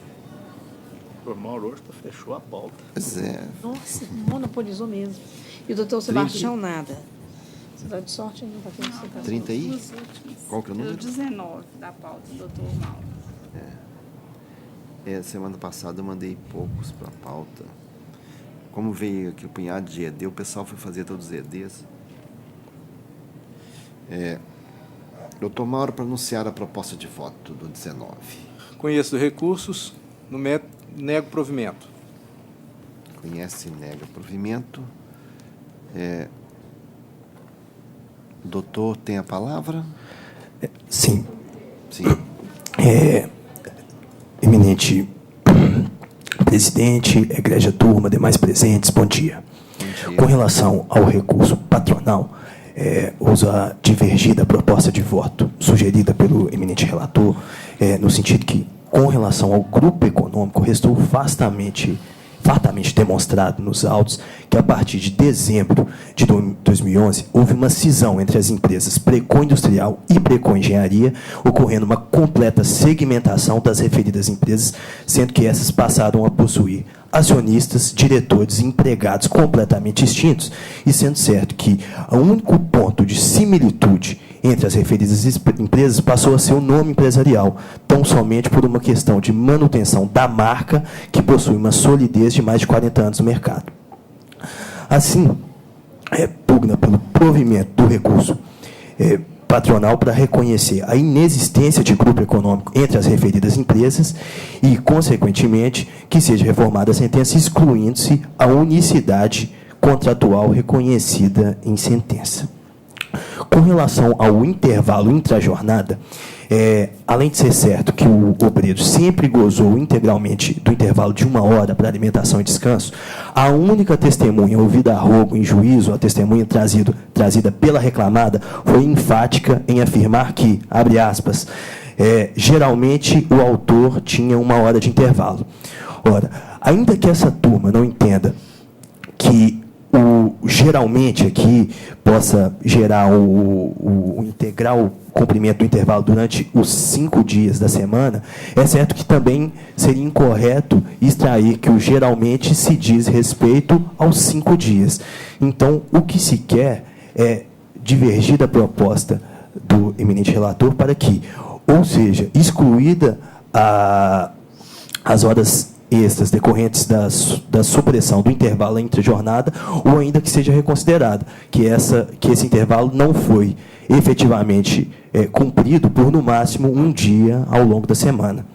Doutor Mauro hoje fechou a pauta. Pois é. Nossa, monopolizou mesmo. E o doutor Sebastião, nada. Você dá de sorte ainda para quem você está. 30 aí? Qual que é o número? 19 da pauta, doutor Mauro. Semana passada eu mandei poucos para a pauta. Como veio aqui o punhado de ED, o pessoal foi fazer todos os EDs. Doutor Mauro, para anunciar a proposta de voto do 19. Conheço recursos, no método nego provimento. Conhece e nega provimento. O doutor tem a palavra? Sim. Sim. Eminente presidente, egrégia turma, demais presentes, bom dia. Com relação ao recurso patronal, ousa divergir da proposta de voto sugerida pelo eminente relator, no sentido que, com relação ao grupo econômico, restou fartamente demonstrado nos autos que, a partir de dezembro de 2011, houve uma cisão entre as empresas Precon Industrial e Precon Engenharia, ocorrendo uma completa segmentação das referidas empresas, sendo que essas passaram a possuir acionistas, diretores e empregados completamente extintos, e sendo certo que o único ponto de similitude entre as referidas empresas passou a ser o nome empresarial, tão somente por uma questão de manutenção da marca, que possui uma solidez de mais de 40 anos no mercado. Assim, pugna pelo provimento do recurso patronal para reconhecer a inexistência de grupo econômico entre as referidas empresas e, consequentemente, que seja reformada a sentença, excluindo-se a unicidade contratual reconhecida em sentença. Com relação ao intervalo intrajornada, além de ser certo que o obreiro sempre gozou integralmente do intervalo de 1 hora para alimentação e descanso, a única testemunha ouvida a rogo em juízo, a testemunha trazida pela reclamada, foi enfática em afirmar que, abre aspas, geralmente o autor tinha 1 hora de intervalo. Ora, ainda que essa turma não entenda que geralmente aqui possa gerar o integral cumprimento do intervalo durante os 5 dias da semana, é certo que também seria incorreto extrair que o geralmente se diz respeito aos 5 dias. Então, o que se quer é divergir da proposta do eminente relator para que, ou seja, excluída as horas extras decorrentes da supressão do intervalo entre jornada, ou ainda que seja reconsiderada, que esse intervalo não foi efetivamente cumprido por, no máximo, 1 dia ao longo da semana.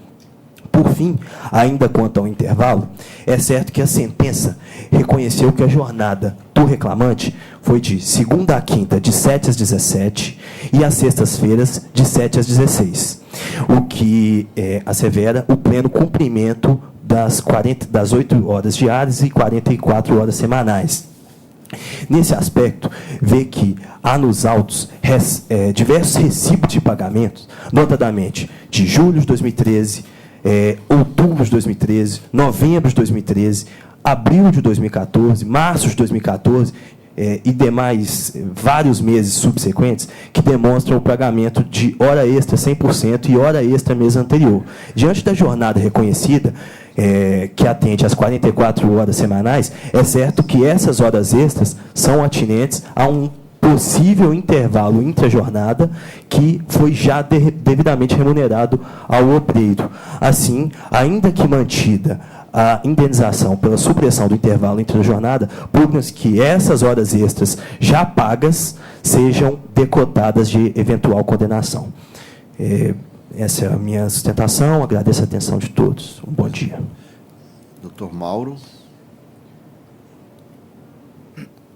Por fim, ainda quanto ao intervalo, é certo que a sentença reconheceu que a jornada do reclamante foi de segunda a quinta, de 7 às 17, e às sextas-feiras, de 7 às 16, o que assevera o pleno cumprimento das 8 horas diárias e 44 horas semanais. Nesse aspecto, vê que há nos autos diversos recibos de pagamentos, notadamente de julho de 2013, outubro de 2013, novembro de 2013, abril de 2014, março de 2014 e demais vários meses subsequentes, que demonstram o pagamento de hora extra 100% e hora extra mês anterior. Diante da jornada reconhecida, que atende às 44 horas semanais, é certo que essas horas extras são atinentes a um possível intervalo intrajornada que foi já devidamente remunerado ao obreiro. Assim, ainda que mantida a indenização pela supressão do intervalo intrajornada, pugna-se que essas horas extras já pagas sejam decotadas de eventual condenação. Essa é a minha sustentação. Agradeço a atenção de todos. Um bom dia. Dr. Mauro.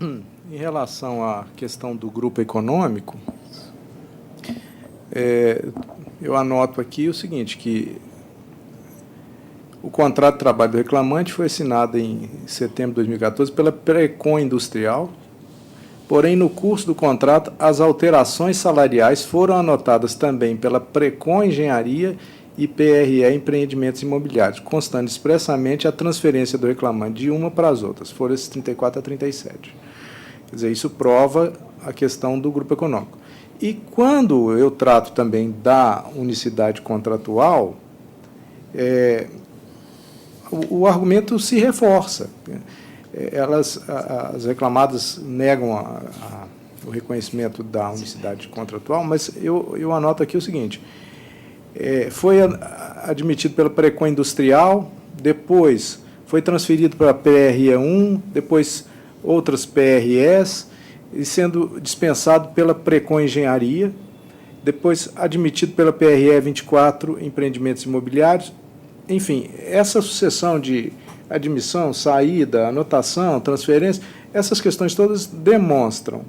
Em relação à questão do grupo econômico, eu anoto aqui o seguinte, que o contrato de trabalho do reclamante foi assinado em setembro de 2014 pela Precon Industrial, porém, no curso do contrato, as alterações salariais foram anotadas também pela Precon Engenharia e PRE Empreendimentos Imobiliários, constando expressamente a transferência do reclamante de uma para as outras, folhas 34 a 37. Quer dizer, isso prova a questão do grupo econômico. E quando eu trato também da unicidade contratual, o argumento se reforça. As reclamadas negam o reconhecimento da unicidade contratual, mas eu anoto aqui o seguinte, foi admitido pela Precon Industrial, depois foi transferido para a PRE1, depois outras PREs, e sendo dispensado pela Precon Engenharia, depois admitido pela PRE 24 Empreendimentos Imobiliários. Enfim, essa sucessão de admissão, saída, anotação, transferência, essas questões todas demonstram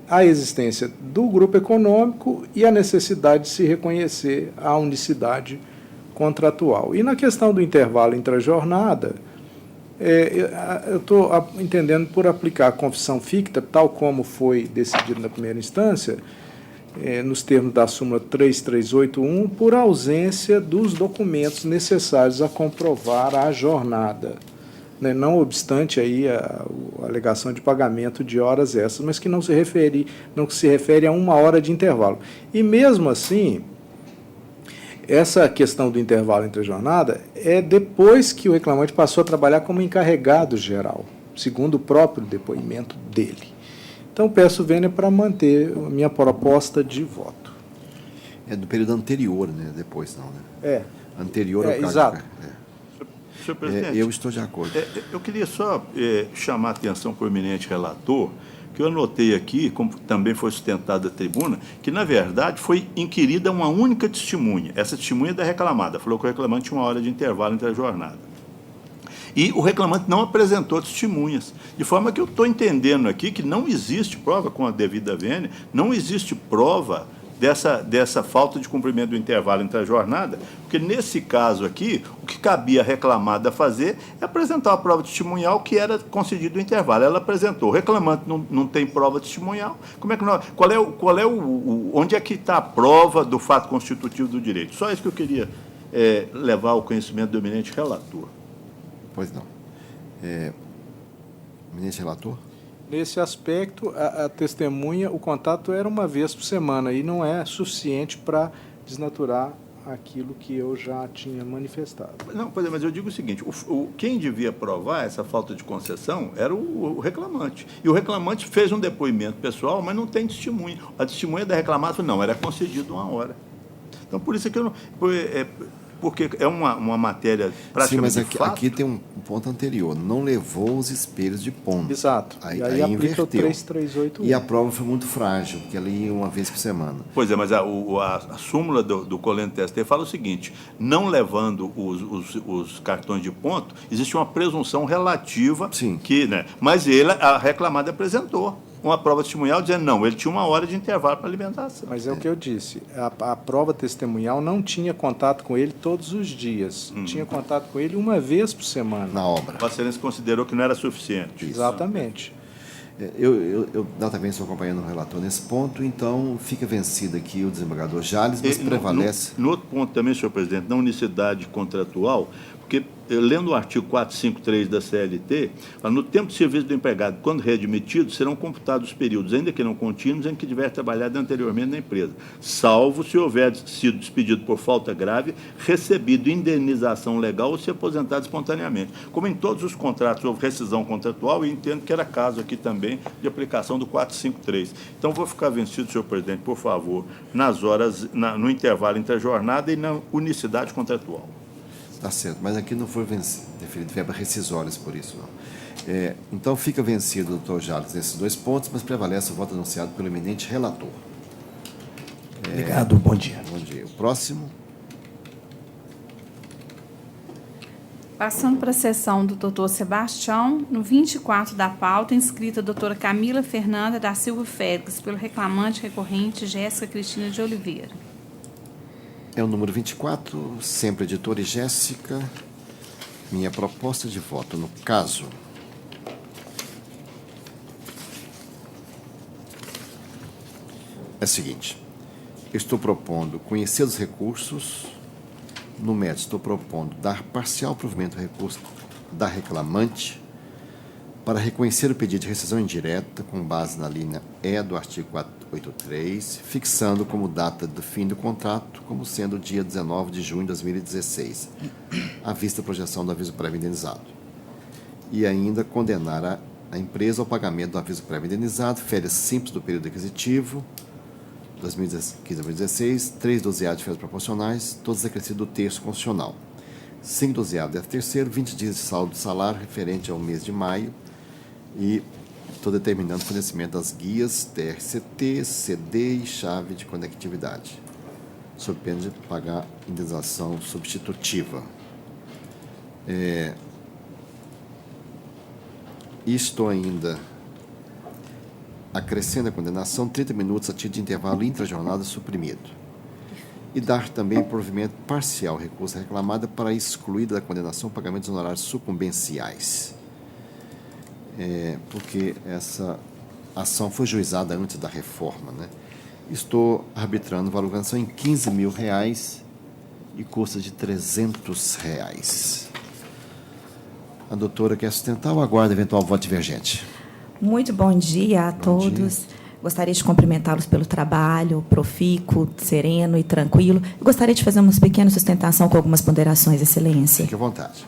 a existência do grupo econômico e a necessidade de se reconhecer a unicidade contratual. E na questão do intervalo entre a jornada, eu estou entendendo por aplicar a confissão ficta, tal como foi decidido na primeira instância, nos termos da súmula 3381, por ausência dos documentos necessários a comprovar a jornada, né? Não obstante aí a alegação de pagamento de horas extras, mas que não se refere a 1 hora de intervalo. E mesmo assim, essa questão do intervalo entre a jornada é depois que o reclamante passou a trabalhar como encarregado geral, segundo o próprio depoimento dele. Então, peço vênia para manter a minha proposta de voto. É do período anterior, né? Depois não, né? Anterior ao caso. Exato. Senhor presidente, eu estou de acordo. Eu queria só chamar a atenção para o eminente relator, que eu anotei aqui, como também foi sustentado da tribuna, que, na verdade, foi inquirida uma única testemunha. Essa testemunha é da reclamada. Falou que o reclamante tinha 1 hora de intervalo entre a jornada. E o reclamante não apresentou testemunhas. De forma que eu estou entendendo aqui que não existe prova, com a devida vênia, não existe prova dessa falta de cumprimento do intervalo entre a jornada, porque, nesse caso aqui, o que cabia a reclamada fazer é apresentar a prova testemunhal que era concedido o intervalo. Ela apresentou. O reclamante não tem prova testemunhal. Como é que onde é que está a prova do fato constitutivo do direito? Só isso que eu queria levar ao conhecimento do eminente relator. Pois não. Eminente relator? Nesse aspecto, a testemunha, o contato era 1 vez por semana e não é suficiente para desnaturar aquilo que eu já tinha manifestado. Não, mas eu digo o seguinte, quem devia provar essa falta de concessão era o reclamante. E o reclamante fez um depoimento pessoal, mas não tem testemunha. A testemunha da reclamada falou, não, era concedido 1 hora. Então, por isso é que eu não... Porque é uma matéria praticamente. Sim, mas aqui tem um ponto anterior. Não levou os espelhos de ponto. Exato. Aí aplica inverteu. o 3381. E a prova foi muito frágil, porque ela ia 1 vez por semana. Pois é, mas a súmula do colente TST fala o seguinte, não levando os cartões de ponto, existe uma presunção relativa. Sim. Né, mas a reclamada apresentou uma prova testemunhal dizendo, não, ele tinha 1 hora de intervalo para alimentação. Mas é o que eu disse, a prova testemunhal não tinha contato com ele todos os dias, tinha contato com ele 1 vez por semana. Na obra. O Excelência considerou que não era suficiente. Exatamente. Eu também estou acompanhando o relator nesse ponto, então fica vencido aqui o desembargador Jales, mas prevalece... No outro ponto também, senhor presidente, na unicidade contratual, porque, lendo o artigo 453 da CLT, no tempo de serviço do empregado, quando readmitido, serão computados os períodos, ainda que não contínuos, em que tiver trabalhado anteriormente na empresa, salvo se houver sido despedido por falta grave, recebido indenização legal ou se aposentado espontaneamente. Como em todos os contratos houve rescisão contratual, e entendo que era caso aqui também de aplicação do 453. Então, vou ficar vencido, senhor presidente, por favor, nas horas, no intervalo entre a jornada e na unicidade contratual. Está certo, mas aqui não foi definido verba rescisórias por isso, não. Então, fica vencido o doutor Jales nesses 2 pontos, mas prevalece o voto anunciado pelo eminente relator. Obrigado, bom dia. Bom dia. O próximo. Passando para a sessão do doutor Sebastião, no 24 da pauta, inscrita a doutora Camila Fernanda da Silva Félix, pelo reclamante recorrente Jéssica Cristina de Oliveira. É o número 24, sempre editora e Jéssica. Minha proposta de voto no caso é a seguinte. Eu estou propondo conhecer os recursos. No mérito, estou propondo dar parcial provimento ao recurso da reclamante para reconhecer o pedido de rescisão indireta com base na linha E do artigo 483, fixando como data do fim do contrato como sendo o dia 19 de junho de 2016, à vista da projeção do aviso prévio indenizado. E ainda condenar a empresa ao pagamento do aviso prévio indenizado, férias simples do período aquisitivo, 2015-2016, 3 dozeados de férias proporcionais, todos acrescidos do terço constitucional. 5 dozeados de 13º, 20 dias de saldo de salário referente ao mês de maio e estou determinando o fornecimento das guias TRCT, CD e chave de conectividade, sob pena de pagar indenização substitutiva. Isto ainda acrescendo a condenação 30 minutos a título de intervalo intra-jornada suprimido. E dar também provimento parcial ao recurso reclamado para excluir da condenação o pagamento dos honorários sucumbenciais. Porque essa ação foi juizada antes da reforma, né? Estou arbitrando valorização em R$15 mil e custa de R$300. A doutora quer sustentar ou aguarda eventual voto divergente? Muito bom dia a todos. Gostaria de cumprimentá-los pelo trabalho profícuo, sereno e tranquilo. Eu gostaria de fazer uma pequena sustentação com algumas ponderações, Excelência. Fique à vontade.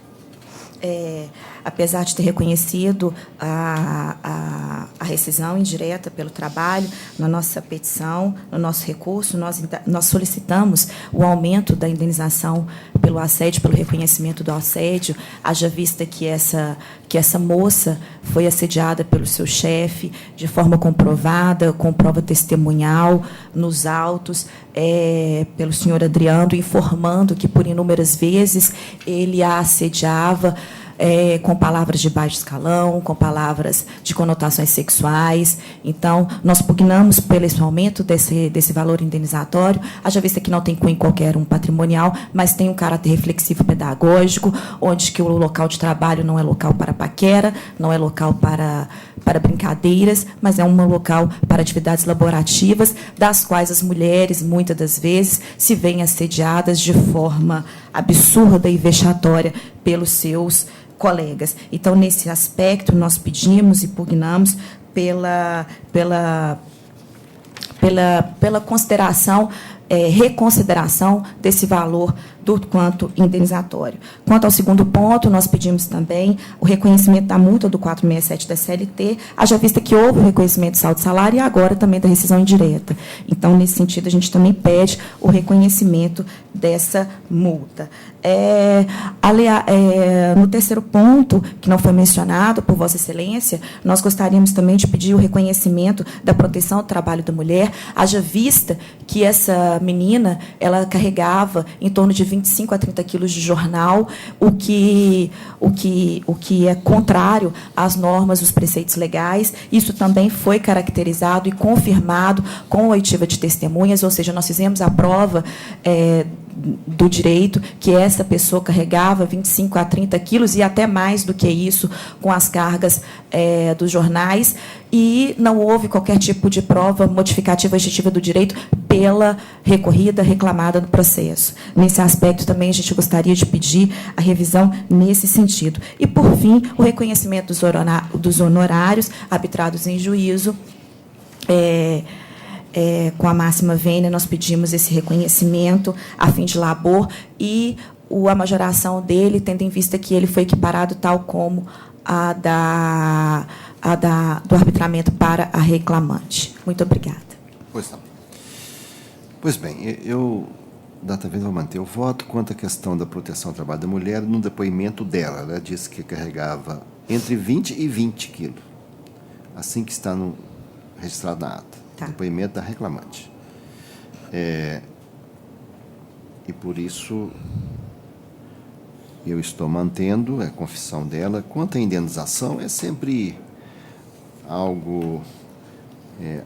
Apesar de ter reconhecido a rescisão indireta pelo trabalho, na nossa petição, no nosso recurso, nós solicitamos o aumento da indenização pelo assédio, pelo reconhecimento do assédio, haja vista que essa moça foi assediada pelo seu chefe de forma comprovada, com prova testemunhal, nos autos, pelo senhor Adriano, informando que, por inúmeras vezes, ele a assediava, com palavras de baixo escalão, com palavras de conotações sexuais. Então, nós pugnamos pelo esse aumento desse valor indenizatório, haja vista que não tem cunho qualquer um patrimonial, mas tem um caráter reflexivo pedagógico, onde que o local de trabalho não é local para paquera, não é local para brincadeiras, mas é um local para atividades laborativas, das quais as mulheres, muitas das vezes, se veem assediadas de forma absurda e vexatória pelos seus colegas. Então, nesse aspecto, nós pedimos e pugnamos pela consideração, reconsideração desse valor do quanto indenizatório. Quanto ao segundo ponto, nós pedimos também o reconhecimento da multa do 467 da CLT, haja vista que houve o reconhecimento de saldo de salário e agora também da rescisão indireta. Então, nesse sentido, a gente também pede o reconhecimento dessa multa. No terceiro ponto, que não foi mencionado por Vossa Excelência, nós gostaríamos também de pedir o reconhecimento da proteção ao trabalho da mulher, haja vista que essa menina, ela carregava em torno de 25 a 30 quilos de jornal, o que é contrário às normas, os preceitos legais. Isso também foi caracterizado e confirmado com a oitiva de testemunhas, ou seja, nós fizemos a prova do direito que essa pessoa carregava 25 a 30 quilos e até mais do que isso com as cargas dos jornais, e não houve qualquer tipo de prova modificativa extintiva do direito pela recorrida reclamada no processo. Nesse aspecto também a gente gostaria de pedir a revisão nesse sentido. E, por fim, o reconhecimento dos honorários arbitrados em juízo. Com a máxima vênia, nós pedimos esse reconhecimento a fim de labor e a majoração dele, tendo em vista que ele foi equiparado tal como do arbitramento para a reclamante. Muito obrigada. Pois bem, eu, data vez, vou manter o voto quanto à questão da proteção ao trabalho da mulher. No depoimento dela, ela disse que carregava entre 20 e 20 quilos, assim que está registrado na ata. Depoimento da reclamante. E por isso eu estou mantendo a confissão dela. Quanto à indenização, é sempre algo,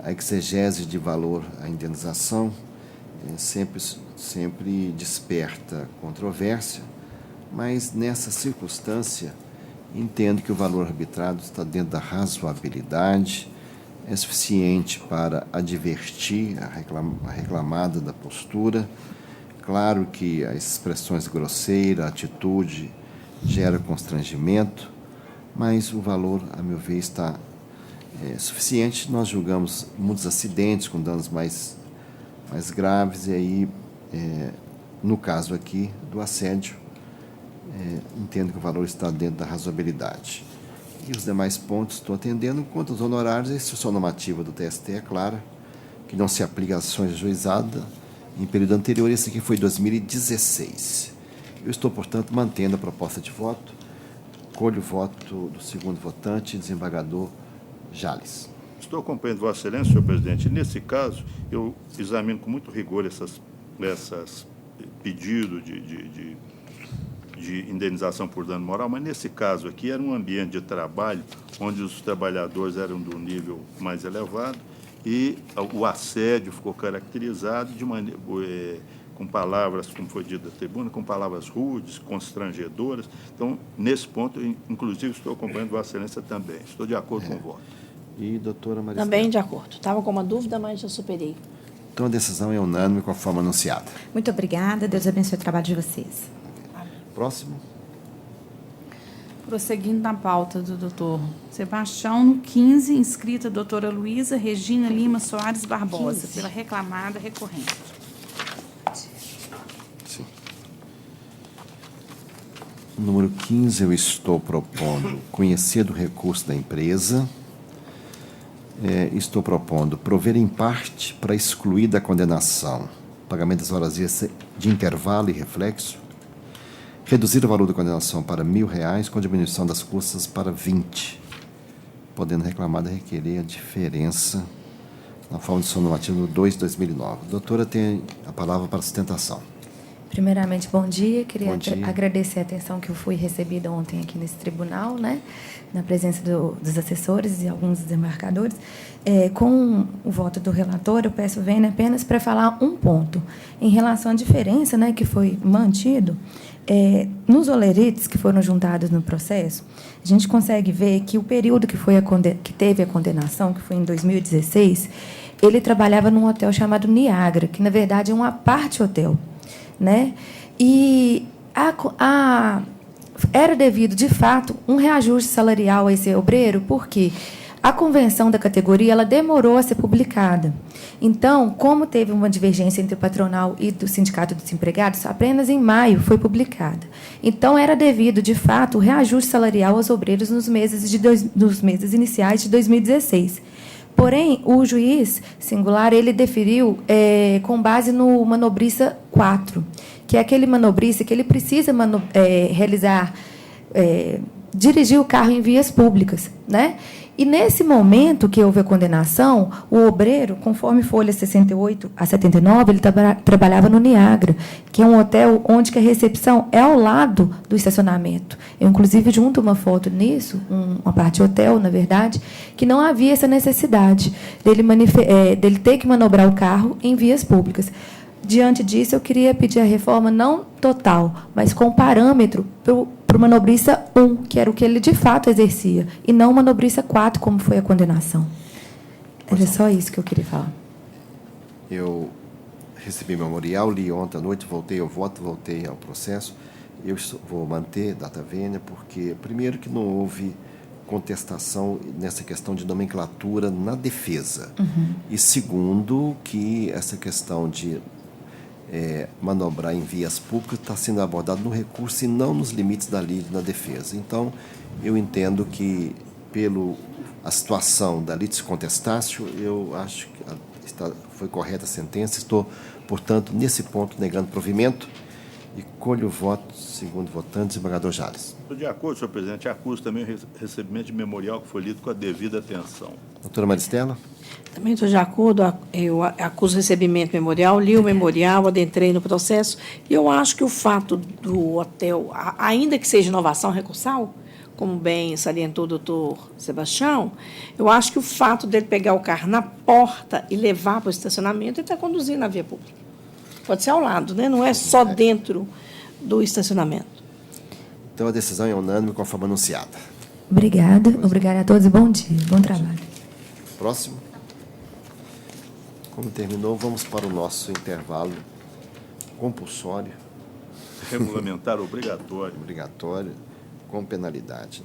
a exegese de valor, a indenização sempre desperta controvérsia, mas nessa circunstância entendo que o valor arbitrado está dentro da razoabilidade, é suficiente para advertir a reclamada da postura. Claro que as expressões grosseira, atitude, gera constrangimento, mas o valor, a meu ver, está suficiente. Nós julgamos muitos acidentes com danos mais graves, e aí, no caso aqui do assédio, entendo que o valor está dentro da razoabilidade. E os demais pontos estou atendendo. Quanto aos honorários, a instrução normativa do TST é clara, que não se aplica às ações ajuizadas em período anterior. Esse aqui foi 2016. Eu estou, portanto, mantendo a proposta de voto. Colho o voto do segundo votante, desembargador Jales. Estou acompanhando Vossa Excelência, senhor presidente. Nesse caso, eu examino com muito rigor essas pedidos de indenização por dano moral, mas nesse caso aqui era um ambiente de trabalho onde os trabalhadores eram de um nível mais elevado e o assédio ficou caracterizado de maneira, com palavras, como foi dito da tribuna, com palavras rudes, constrangedoras. Então, nesse ponto, inclusive, estou acompanhando Vossa Excelência também. Estou de acordo com o voto. E doutora Maria Também de acordo. Estava com uma dúvida, mas já superei. Então, a decisão é unânime, conforme anunciada. Muito obrigada. Deus abençoe o trabalho de vocês. Próximo. Prosseguindo na pauta do doutor Sebastião, no 15, inscrita a doutora Luísa Regina Lima Soares Barbosa, pela reclamada recorrente. Sim. Número 15, eu estou propondo conhecer do recurso da empresa. Estou propondo prover em parte para excluir da condenação pagamento das horas extras de intervalo e reflexo, reduzir o valor da condenação para R$1.000, com diminuição das custas para 20, podendo reclamada requerer a diferença na forma de som normativa no 2/2009. Doutora, tem a palavra para sustentação. Primeiramente, bom dia. Queria Bom dia. agradecer a atenção que eu fui recebida ontem aqui nesse tribunal, né, na presença dos assessores e alguns desembargadores. Com o voto do relator, eu peço vênia apenas para falar um ponto. Em relação à diferença, né, que foi mantido, nos olerites que foram juntados no processo, a gente consegue ver que o período que teve a condenação, que foi em 2016, ele trabalhava num hotel chamado Niagara, que, na verdade, é um aparte hotel, né? E era devido, de fato, um reajuste salarial a esse obreiro, porque a convenção da categoria ela demorou a ser publicada. Então, como teve uma divergência entre o patronal e do Sindicato dos Empregados, apenas em maio foi publicada. Então, era devido, de fato, o reajuste salarial aos obreiros nos meses iniciais de 2016. Porém, o juiz singular ele deferiu com base no manobrista 4, que é aquele manobrista que ele precisa dirigir o carro em vias públicas, né? E nesse momento que houve a condenação, o obreiro, conforme folha 68 a 79, ele trabalhava no Niagara, que é um hotel onde que a recepção é ao lado do estacionamento. Eu, inclusive, junto uma foto nisso, uma parte hotel, na verdade, que não havia essa necessidade dele ter que manobrar o carro em vias públicas. Diante disso, eu queria pedir a reforma não total, mas com parâmetro para o manobrista 1, que era o que ele de fato exercia, e não o manobrista 4, como foi a condenação. Era só isso que eu queria falar. Eu recebi memorial, li ontem à noite, voltei ao voto, voltei ao processo. Eu vou manter data vênia, porque, primeiro, que não houve contestação nessa questão de nomenclatura na defesa. Uhum. E, segundo, que essa questão de manobrar em vias públicas está sendo abordado no recurso e não nos limites da lei na defesa. Então, eu entendo que, a situação da litis contestácio, eu acho que foi correta a sentença. Estou, portanto, nesse ponto, negando provimento E colho o voto, segundo votante, desembargador Jales. Estou de acordo, senhor presidente. Acuso também o recebimento de memorial que foi lido com a devida atenção. Doutora Maristela? Também estou de acordo, eu acuso o recebimento memorial, li o memorial, adentrei no processo, e eu acho que o fato do hotel, ainda que seja inovação recursal, como bem salientou o doutor Sebastião, eu acho que o fato dele pegar o carro na porta e levar para o estacionamento, ele está conduzindo na via pública. Pode ser ao lado, né? Não é só dentro do estacionamento. Então, a decisão é unânime, conforme anunciada. Obrigada. Obrigada a todos e bom dia. Bom trabalho. Próximo. Como terminou, vamos para o nosso intervalo compulsório. Regulamentar obrigatório. Obrigatório, com penalidade.